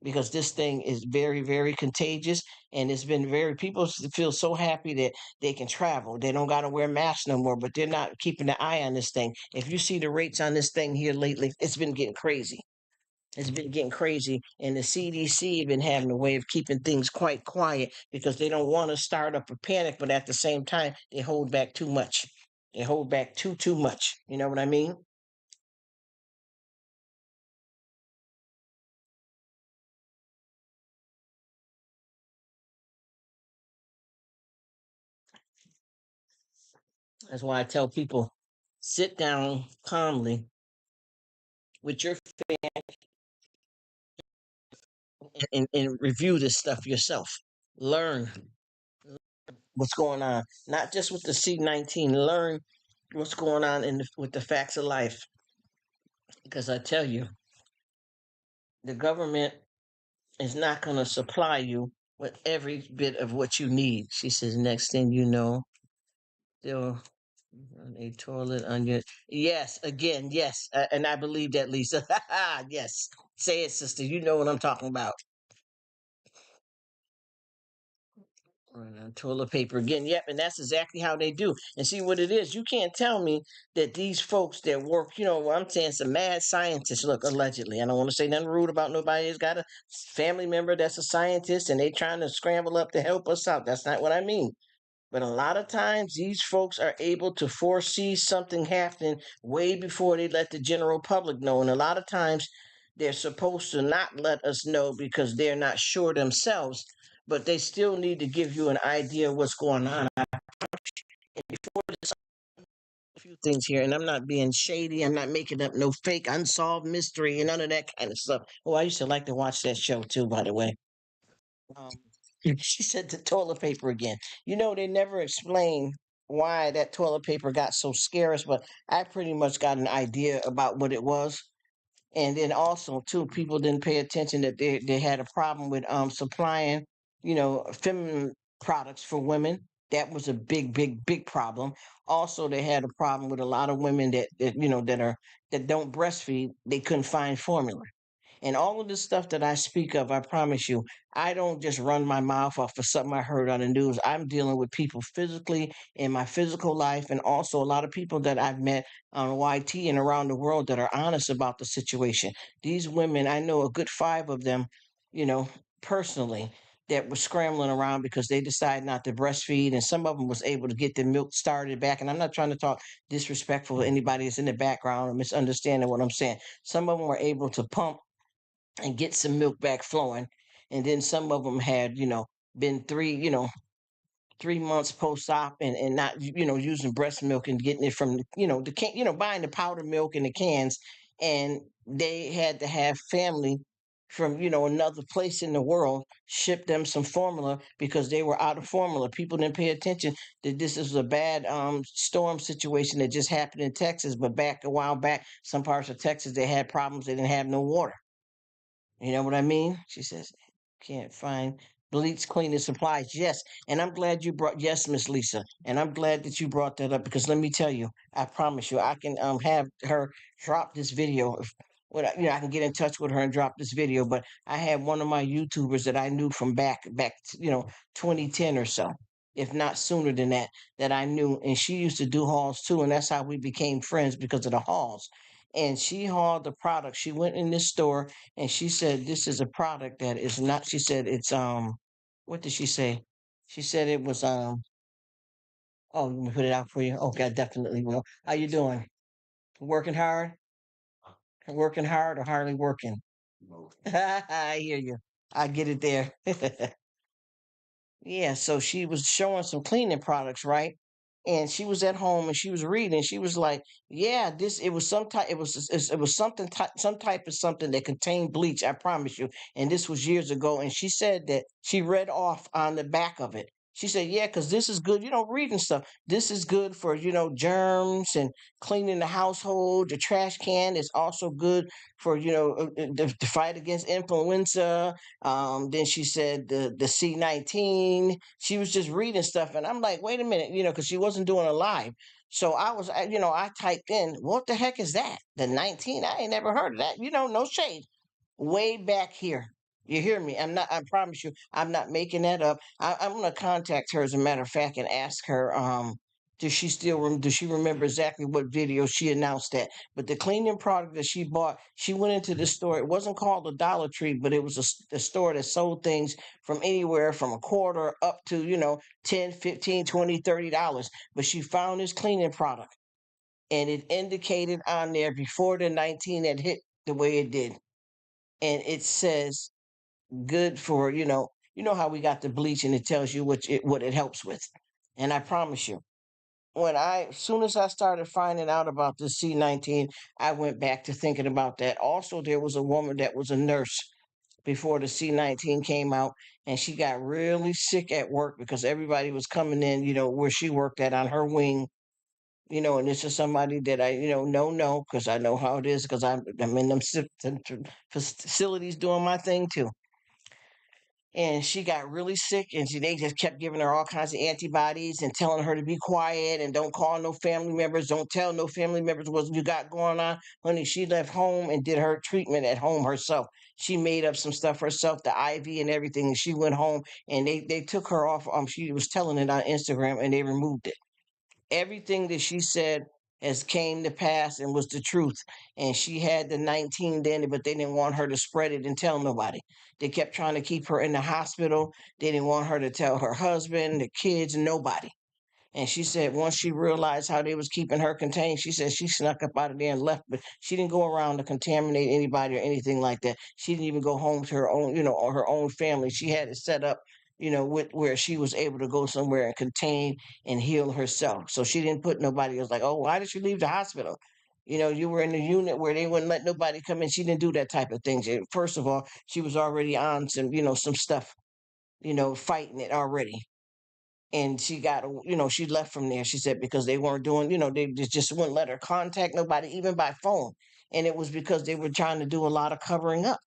because this thing is very, very contagious. And it's been people feel so happy that they can travel. They don't got to wear masks no more, but they're not keeping an eye on this thing. If you see the rates on this thing here lately, it's been getting crazy. It's been getting crazy, and the CDC been having a way of keeping things quite quiet, because they don't want to start up a panic, but at the same time, they hold back too much. They hold back too much. You know what I mean? That's why I tell people, sit down calmly with your and review this stuff yourself. Learn what's going on, not just with the C-19. Learn what's going on with the facts of life, because I tell you, the government is not going to supply you with every bit of what you need. She says, next thing you know, they'll run a toilet on your. Yes, again, yes. And I believe that, Lisa. Yes. Say it, sister. You know what I'm talking about. Run on toilet paper again. Yep. And that's exactly how they do. And see what it is. You can't tell me that these folks that work, what I'm saying, some mad scientists, look, allegedly. I don't want to say nothing rude about nobody who's got a family member that's a scientist and they trying to scramble up to help us out. That's not what I mean. But a lot of times, these folks are able to foresee something happening way before they let the general public know. And a lot of times, they're supposed to not let us know because they're not sure themselves. but they still need to give you an idea of what's going on. And before this, a few things here, and I'm not being shady. I'm not making up no fake unsolved mystery and none of that kind of stuff. Oh, I used to like to watch that show too, by the way. Um, she said the toilet paper again. You know, they never explain why that toilet paper got so scarce, but I pretty much got an idea about what it was. And then also too, people didn't pay attention that they had a problem with supplying, feminine products for women. That was a big problem. Also, they had a problem with a lot of women that don't breastfeed. They couldn't find formula. And all of this stuff that I speak of, I promise you, I don't just run my mouth off of something I heard on the news. I'm dealing with people physically in my physical life, and also a lot of people that I've met on YT and around the world that are honest about the situation. These women, I know a good five of them, you know, personally, that were scrambling around because they decided not to breastfeed, and some of them was able to get the milk started back. And I'm not trying to talk disrespectful to anybody that's in the background or misunderstanding what I'm saying. Some of them were able to pump and get some milk back flowing. And then some of them had, been 3 months post-op and not, using breast milk and getting it from, the can, buying the powdered milk in the cans. And they had to have family from, another place in the world ship them some formula because they were out of formula. People didn't pay attention that this is a bad storm situation that just happened in Texas. But back a while back, some parts of Texas, they had problems. They didn't have no water. You know what I mean? She says, can't find bleach cleaning supplies. Yes. And I'm glad you brought, yes, Miss Lisa. And I'm glad that you brought that up because let me tell you, I promise you, I can have her drop this video. If, I can get in touch with her and drop this video. But I had one of my YouTubers that I knew from back, 2010 or so, if not sooner than that, that I knew. And she used to do hauls too. And that's how we became friends because of the hauls. And she hauled the product. She went in this store and she said this is a product that is not, she said it's what did she say? She said it was oh, let me put it out for you. Okay, I definitely will. How you doing? Working hard? Working hard or hardly working? I hear you. I get it there. Yeah, so she was showing some cleaning products, right? And she was at home and she was reading. She was like, "Yeah, this it was some type. It was something some type of something that contained bleach. I promise you." And this was years ago. And she said that she read off on the back of it. She said, "Yeah, because this is good. Reading stuff. This is good for germs and cleaning the household. The trash can is also good for to fight against influenza." Then she said the C19. She was just reading stuff, and I'm like, wait a minute, because she wasn't doing a live. So I typed in, what the heck is that? The 19? I ain't never heard of that. No shade. Way back here. You hear me? I promise you, I'm not making that up. I'm gonna contact her as a matter of fact and ask her, does she remember exactly what video she announced that? But the cleaning product that she bought, she went into the store. It wasn't called a Dollar Tree, but it was a store that sold things from anywhere from a quarter up to, 10, 15, 20, $30. But she found this cleaning product and it indicated on there before the 19 had hit the way it did. And it says good for, how we got the bleach and it tells you what it helps with. And I promise you, as soon as I started finding out about the C19, I went back to thinking about that. Also, there was a woman that was a nurse before the C19 came out, and she got really sick at work because everybody was coming in, where she worked at on her wing. And this is somebody that I, know because I know how it is because I'm in them facilities doing my thing too. And she got really sick and they just kept giving her all kinds of antibodies and telling her to be quiet and don't call no family members, don't tell no family members what you got going on. Honey, she left home and did her treatment at home herself. She made up some stuff herself, the IV and everything, and she went home and they took her off. She was telling it on Instagram and they removed it. Everything that she said has came to pass and was the truth. And she had the 19 then, but they didn't want her to spread it and tell nobody. They kept trying to keep her in the hospital. They didn't want her to tell her husband, the kids, nobody. And she said once she realized how they was keeping her contained, she said she snuck up out of there and left, but she didn't go around to contaminate anybody or anything like that. She didn't even go home to her own, or her own family. She had it set up. where she was able to go somewhere and contain and heal herself. So she didn't put nobody else like, oh, why did you leave the hospital? You were in a unit where they wouldn't let nobody come in. She didn't do that type of thing. First of all, she was already on some stuff, fighting it already. And she got, she left from there. She said because they weren't doing, they just wouldn't let her contact nobody, even by phone. And it was because they were trying to do a lot of covering up.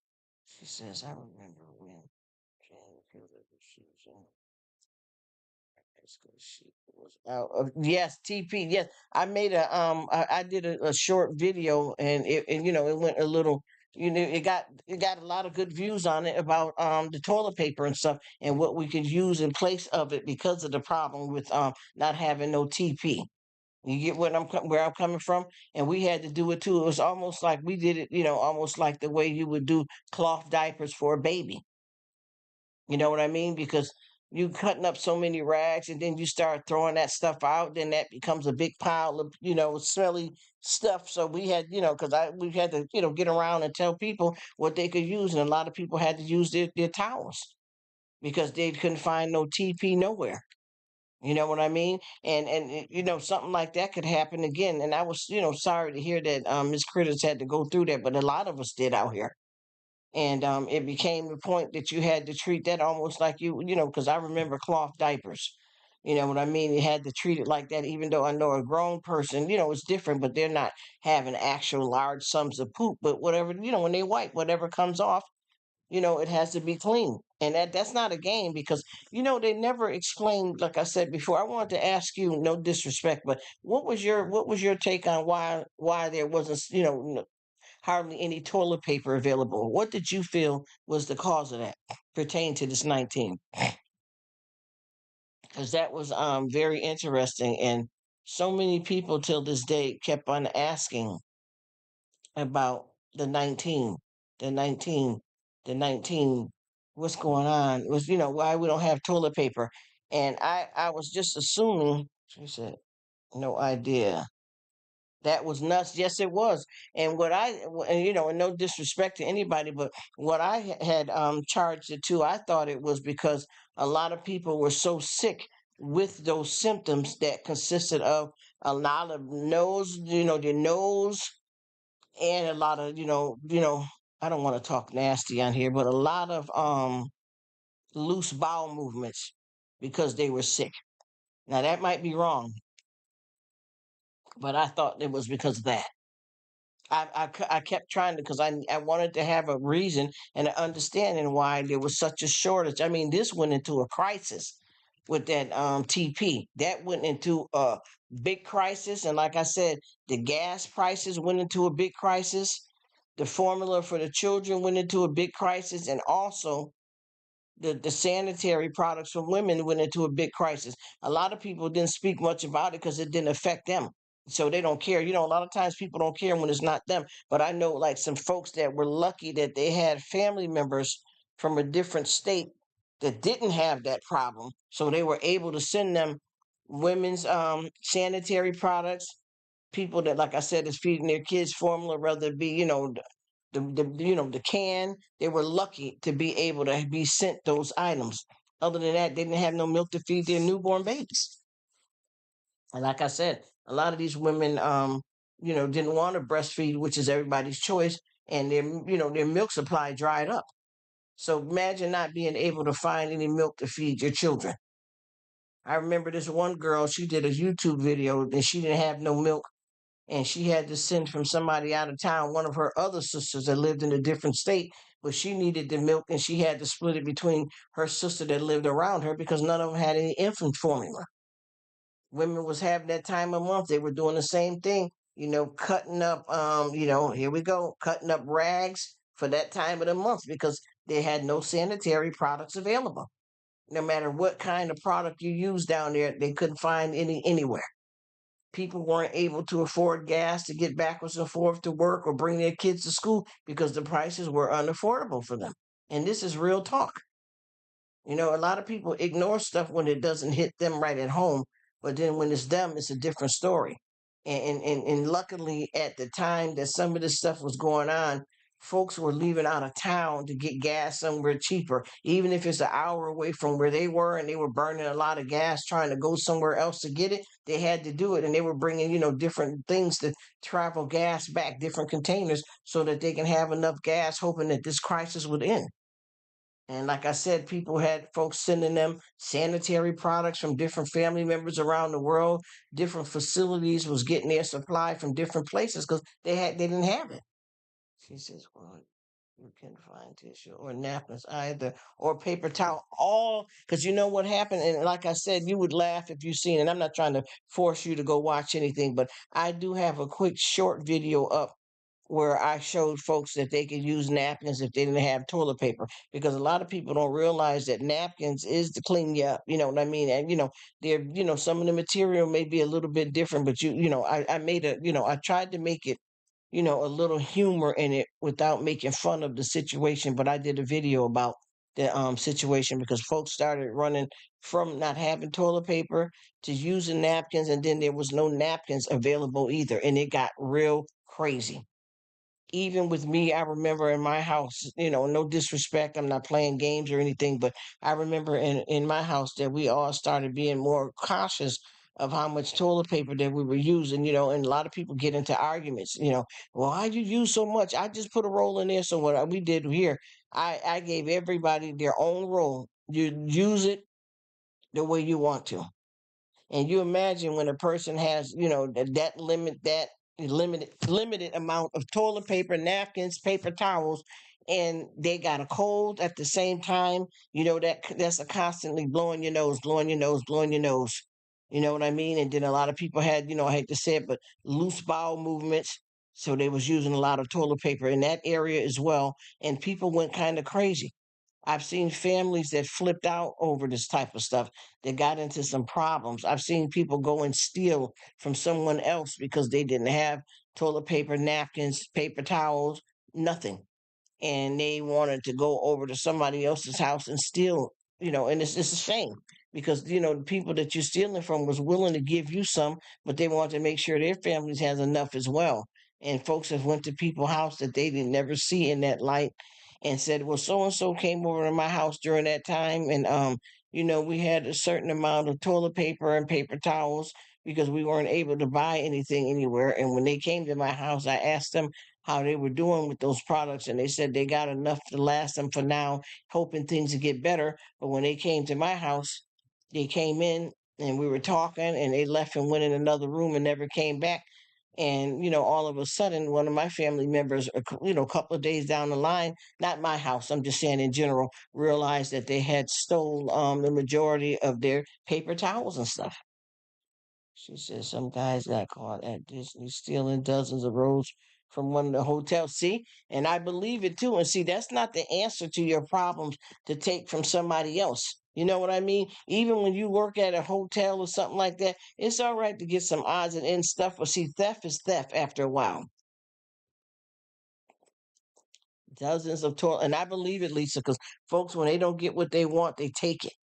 She says, I remember when she was in high school. She was out of, yes, TP. Yes, I made I did a short video, and it went a little. It got a lot of good views on it about the toilet paper and stuff and what we could use in place of it because of the problem with not having no TP. You get where I'm coming from, and we had to do it too. It was almost like we did it, almost like the way you would do cloth diapers for a baby. You know what I mean? Because you cutting up so many rags and then you start throwing that stuff out, then that becomes a big pile of, smelly stuff. So we had, because we had to, get around and tell people what they could use. And a lot of people had to use their towels because they couldn't find no TP nowhere. You know what I mean? And something like that could happen again. And I was, sorry to hear that Miss Critters had to go through that, but a lot of us did out here. And it became the point that you had to treat that almost like because I remember cloth diapers. You know what I mean? You had to treat it like that, even though I know a grown person, it's different, but they're not having actual large sums of poop. But whatever, when they wipe, whatever comes off, it has to be clean. And that's not a game because, they never explained, like I said before. I wanted to ask you, no disrespect, but what was your take on why there wasn't, hardly any toilet paper available? What did you feel was the cause of that pertaining to this 19? Because that was very interesting. And so many people till this day kept on asking about the 19, the 19, the 19. What's going on? Was, why we don't have toilet paper. And I was just assuming, she said, no idea. That was nuts. Yes, it was. And and no disrespect to anybody, but what I had charged it to, I thought it was because a lot of people were so sick with those symptoms that consisted of a lot of nose, their nose, and a lot of, I don't want to talk nasty on here, but a lot of loose bowel movements because they were sick. Now that might be wrong, but I thought it was because of that. I kept trying to because I wanted to have a reason and an understanding why there was such a shortage. I mean, this went into a crisis with that TP. That went into a big crisis, and like I said, the gas prices went into a big crisis. The formula for the children went into a big crisis, and also the sanitary products for women went into a big crisis. A lot of people didn't speak much about it because it didn't affect them. So they don't care. A lot of times people don't care when it's not them. But I know like some folks that were lucky that they had family members from a different state that didn't have that problem. So they were able to send them women's sanitary products, people that, like I said, is feeding their kids formula, whether it be, the can. They were lucky to be able to be sent those items. Other than that, they didn't have no milk to feed their newborn babies. And like I said, a lot of these women, didn't want to breastfeed, which is everybody's choice, and their milk supply dried up. So imagine not being able to find any milk to feed your children. I remember this one girl, she did a YouTube video and she didn't have no milk and she had to send from somebody out of town, one of her other sisters that lived in a different state, but she needed the milk and she had to split it between her sister that lived around her because none of them had any infant formula. Women was having that time of month. They were doing the same thing, cutting up, here we go, cutting up rags for that time of the month because they had no sanitary products available. No matter what kind of product you use down there, they couldn't find any anywhere. People weren't able to afford gas to get backwards and forth to work or bring their kids to school because the prices were unaffordable for them. And this is real talk. A lot of people ignore stuff when it doesn't hit them right at home, but then when it's them, it's a different story. And luckily, at the time that some of this stuff was going on, folks were leaving out of town to get gas somewhere cheaper, even if it's an hour away from where they were, and they were burning a lot of gas trying to go somewhere else to get it. They had to do it, and they were bringing, different things to travel gas back, different containers, so that they can have enough gas, hoping that this crisis would end. And like I said, people had folks sending them sanitary products from different family members around the world. Different facilities was getting their supply from different places because they didn't have it. She says, well, you can find tissue or napkins either or paper towel. All because you know what happened. And like I said, you would laugh if you seen it. I'm not trying to force you to go watch anything, but I do have a quick short video up where I showed folks that they could use napkins if they didn't have toilet paper. Because a lot of people don't realize that napkins is to clean you up. You know what I mean? And they're some of the material may be a little bit different, but I made I tried to make it a little humor in it without making fun of the situation. But I did a video about the situation because folks started running from not having toilet paper to using napkins, and then there was no napkins available either, and it got real crazy. Even with me, I remember in my house, no disrespect, I'm not playing games or anything, but I remember in my house that we all started being more cautious of how much toilet paper that we were using, and a lot of people get into arguments, well, why you use so much? I just put a roll in there. So what we did here, I gave everybody their own roll. You use it the way you want to. And you imagine when a person has, that limited amount of toilet paper, napkins, paper towels, and they got a cold at the same time, that's a constantly blowing your nose, blowing your nose, blowing your nose. You know what I mean? And then a lot of people had, I hate to say it, but loose bowel movements. So they was using a lot of toilet paper in that area as well. And people went kind of crazy. I've seen families that flipped out over this type of stuff that got into some problems. I've seen people go and steal from someone else because they didn't have toilet paper, napkins, paper towels, nothing, and they wanted to go over to somebody else's house and steal, and it's a shame because, the people that you're stealing from was willing to give you some, but they wanted to make sure their families has enough as well. And folks have went to people's house that they didn't never see in that light and said, well, so and so came over to my house during that time, and we had a certain amount of toilet paper and paper towels because we weren't able to buy anything anywhere. And when they came to my house, I asked them how they were doing with those products, and they said they got enough to last them for now, hoping things would get better. But when they came to my house, they came in and we were talking, and they left and went in another room and never came back. And all of a sudden, one of my family members, a couple of days down the line, not my house, I'm just saying in general, realized that they had stole the majority of their paper towels and stuff. She said some guys got caught at Disney stealing dozens of rolls from one of the hotels. See, and I believe it too. And see, that's not the answer to your problems to take from somebody else. You know what I mean? Even when you work at a hotel or something like that, it's all right to get some odds and ends stuff. But see, theft is theft after a while. Dozens of toilet, and I believe it, Lisa, because folks, when they don't get what they want, they take it.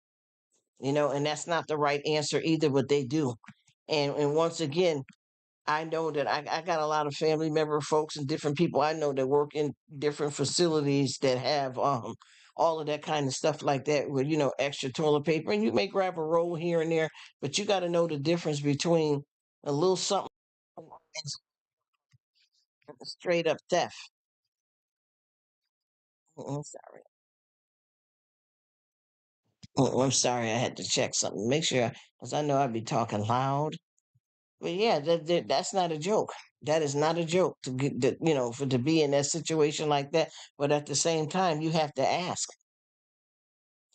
And that's not the right answer either. But they do. And once again, I know that I got a lot of family member folks and different people I know that work in different facilities that have all of that kind of stuff like that with extra toilet paper, and you may grab a roll here and there, but you got to know the difference between a little something and straight up theft. I'm sorry. I'm sorry. I had to check something. Make sure, because I know I'd be talking loud. But yeah, that's not a joke. That is not a joke to get that, for to be in that situation like that. But at the same time, you have to ask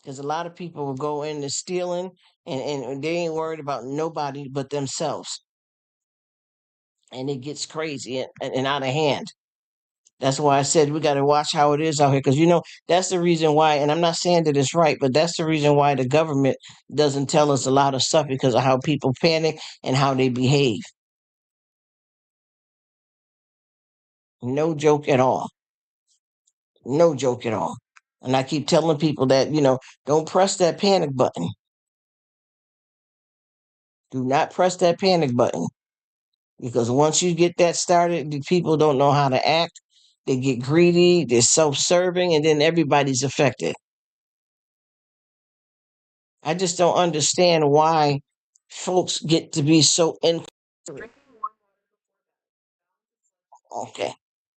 because a lot of people will go into stealing and they ain't worried about nobody but themselves, and it gets crazy and out of hand. That's why I said we got to watch how it is out here because that's the reason why. And I'm not saying that it's right, but that's the reason why the government doesn't tell us a lot of stuff because of how people panic and how they behave. No joke at all. No joke at all. And I keep telling people that, don't press that panic button. Do not press that panic button because once you get that started, the people don't know how to act. They get greedy, they're self-serving, and then everybody's affected. I just don't understand why folks get to be so in. Okay.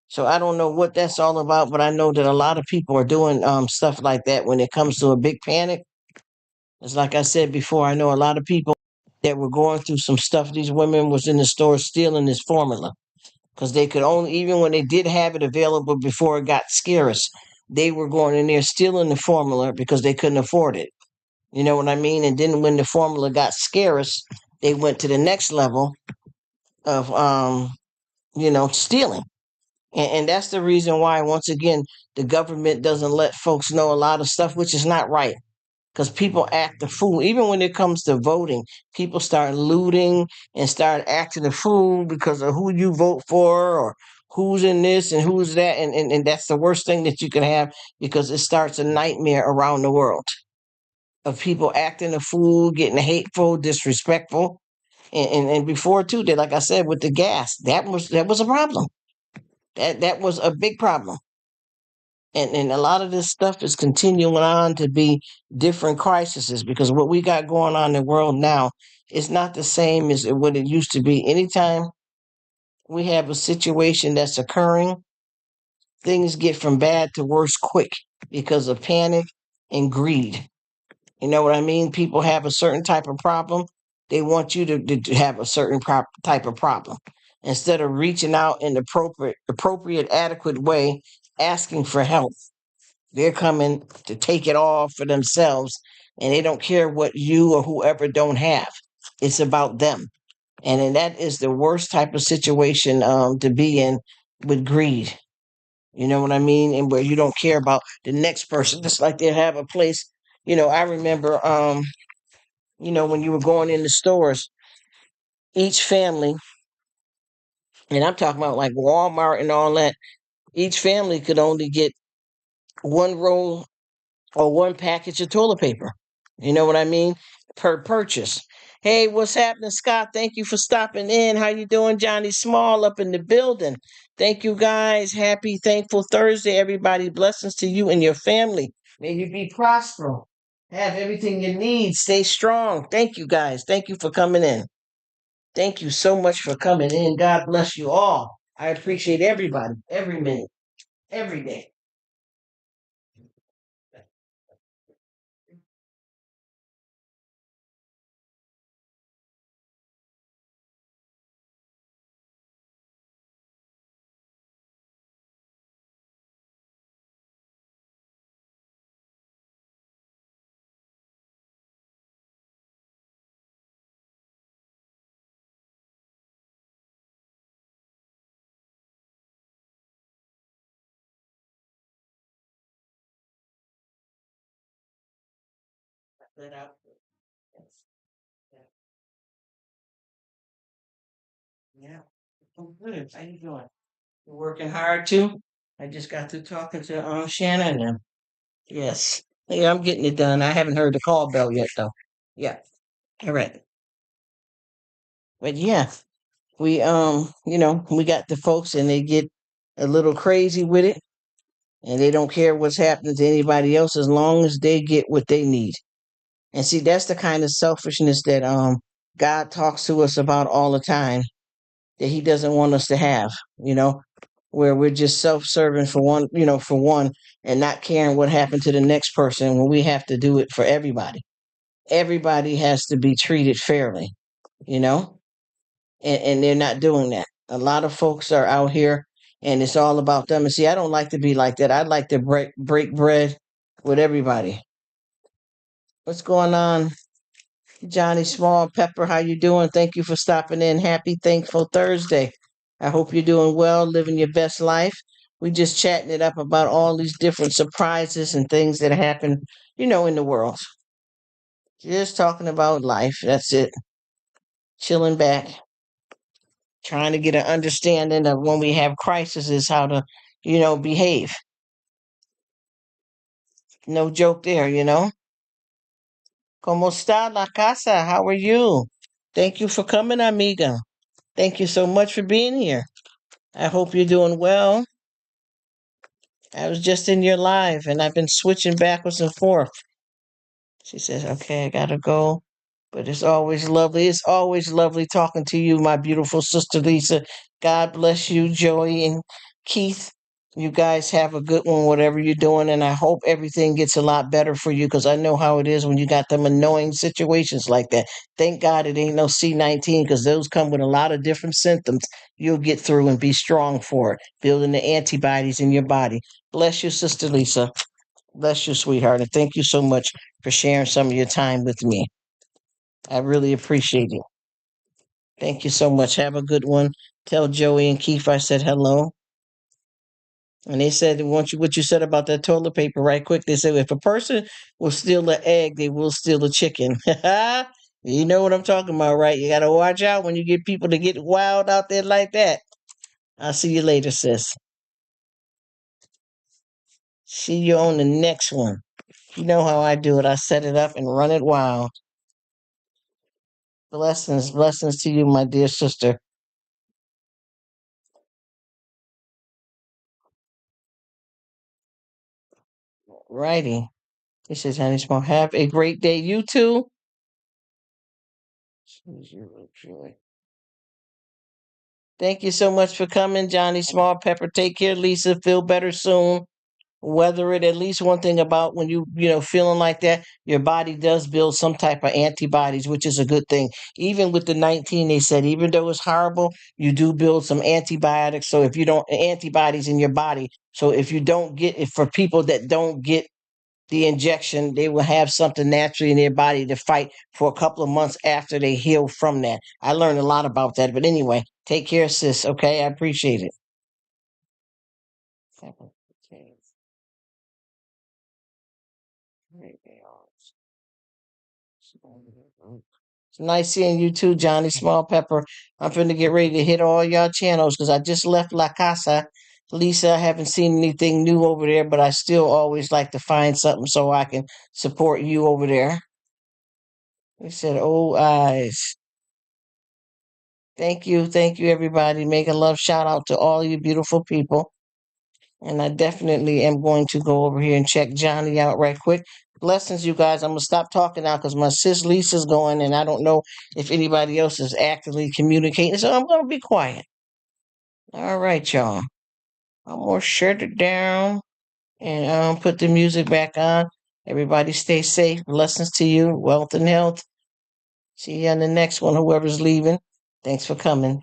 So I don't know what that's all about, but I know that a lot of people are doing stuff like that when it comes to a big panic. It's like I said before, I know a lot of people that were going through some stuff. These women was in the store stealing this formula because they could only, even when they did have it available before it got scarce, they were going in there stealing the formula because they couldn't afford it. You know what I mean? And then when the formula got scarce, they went to the next level of stealing. And that's the reason why, once again, the government doesn't let folks know a lot of stuff, which is not right. Because people act the fool. Even when it comes to voting, people start looting and start acting the fool because of who you vote for or who's in this and who's that. And that's the worst thing that you can have because it starts a nightmare around the world of people acting a fool, getting hateful, disrespectful. And before too, that like I said with the gas, that was a problem. That was a big problem. And a lot of this stuff is continuing on to be different crises because what we got going on in the world now is not the same as what it used to be. Anytime we have a situation that's occurring, things get from bad to worse quick because of panic and greed. You know what I mean? People have a certain type of problem. They want you to have a certain type of problem. Instead of reaching out in the appropriate, adequate way, asking for help, they're coming to take it all for themselves, and they don't care what you or whoever don't have. It's about them, and then that is the worst type of situation to be in with greed. You know what I mean? And where you don't care about the next person, just like they have a place. I remember, when you were going in the stores, each family, and I'm talking about like Walmart and all that, each family could only get one roll or one package of toilet paper. You know what I mean? Per purchase. Hey, what's happening, Scott? Thank you for stopping in. How you doing, Johnny Small up in the building? Thank you, guys. Happy, thankful Thursday, everybody. Blessings to you and your family. May you be prosperous. Have everything you need. Stay strong. Thank you, guys. Thank you for coming in. Thank you so much for coming in. God bless you all. I appreciate everybody, every minute, every day. Let out. Yes. Yeah. Oh, good. How you doing? You working hard too? I just got through talking to Shannon and them. Yes. Yeah, I'm getting it done. I haven't heard the call bell yet though. Yeah. All right. But yeah, we got the folks and they get a little crazy with it and they don't care what's happening to anybody else as long as they get what they need. And see, that's the kind of selfishness that God talks to us about all the time that he doesn't want us to have, you know, where we're just self-serving for one and not caring what happened to the next person when we have to do it for everybody. Everybody has to be treated fairly, you know, and they're not doing that. A lot of folks are out here and it's all about them. And see, I don't like to be like that. I'd like to break bread with everybody. What's going on, Johnny Small Pepper? How you doing? Thank you for stopping in. Happy Thankful Thursday. I hope you're doing well, living your best life. We just chatting it up about all these different surprises and things that happen, in the world. Just talking about life. That's it. Chilling back, trying to get an understanding of when we have crises, how to, behave. No joke there. ¿Cómo está la casa? How are you? Thank you for coming, amiga. Thank you so much for being here. I hope you're doing well. I was just in your live and I've been switching backwards and forth. She says, okay, I gotta go. But it's always lovely. It's always lovely talking to you, my beautiful sister Lisa. God bless you, Joey and Keith. You guys have a good one, whatever you're doing. And I hope everything gets a lot better for you because I know how it is when you got them annoying situations like that. Thank God it ain't no C-19 because those come with a lot of different symptoms. You'll get through and be strong for it, building the antibodies in your body. Bless you, Sister Lisa. Bless you, sweetheart. And thank you so much for sharing some of your time with me. I really appreciate it. Thank you so much. Have a good one. Tell Joey and Keith I said hello. And they said, once you what you said about that toilet paper, right quick. They said if a person will steal an egg, they will steal a chicken. You know what I'm talking about, right? You gotta watch out when you get people to get wild out there like that. I'll see you later, sis. See you on the next one. You know how I do it. I set it up and run it wild. Blessings, blessings to you, my dear sister. Righty. He says, Honey Small, have a great day. You too. Thank you so much for coming, Johnny Small Pepper. Take care, Lisa. Feel better soon. Weather it. At least one thing about when you feeling like that, your body does build some type of antibodies, which is a good thing. Even with the 19, they said, even though it's horrible, you do build some antibiotics. So if you don't antibodies in your body, so if you don't get it for people that don't get the injection, they will have something naturally in their body to fight for a couple of months after they heal from that. I learned a lot about that. But anyway, take care, sis. Okay, I appreciate it. It's nice seeing you too, Johnny Small Pepper. I'm finna get ready to hit all y'all channels because I just left La Casa. Lisa, I haven't seen anything new over there, but I still always like to find something so I can support you over there. He said, "Oh eyes." Thank you, everybody. Make a love shout out to all you beautiful people. And I definitely am going to go over here and check Johnny out right quick. Blessings, you guys. I'm gonna stop talking now because my sis Lisa's going, and I don't know if anybody else is actively communicating. So I'm gonna be quiet. All right, y'all. I'm gonna shut it down and put the music back on. Everybody stay safe. Blessings to you, wealth and health. See you on the next one, whoever's leaving. Thanks for coming.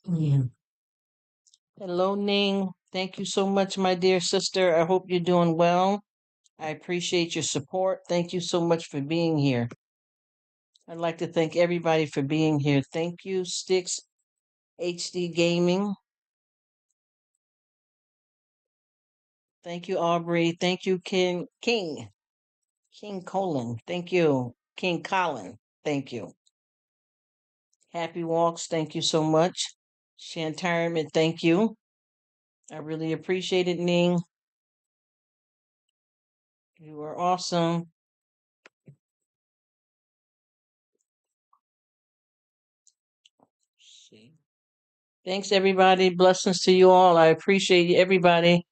Mm. Hello, Ning. Thank you so much, my dear sister. I hope you're doing well. I appreciate your support. Thank you so much for being here. I'd like to thank everybody for being here. Thank you, Sticks HD Gaming. Thank you, Aubrey. Thank you, King Colin. Thank you, King Colin. Thank you. Happy Walks. Thank you so much. Shantirement. Thank you. I really appreciate it, Ning. You are awesome. See. Thanks, everybody. Blessings to you all. I appreciate everybody.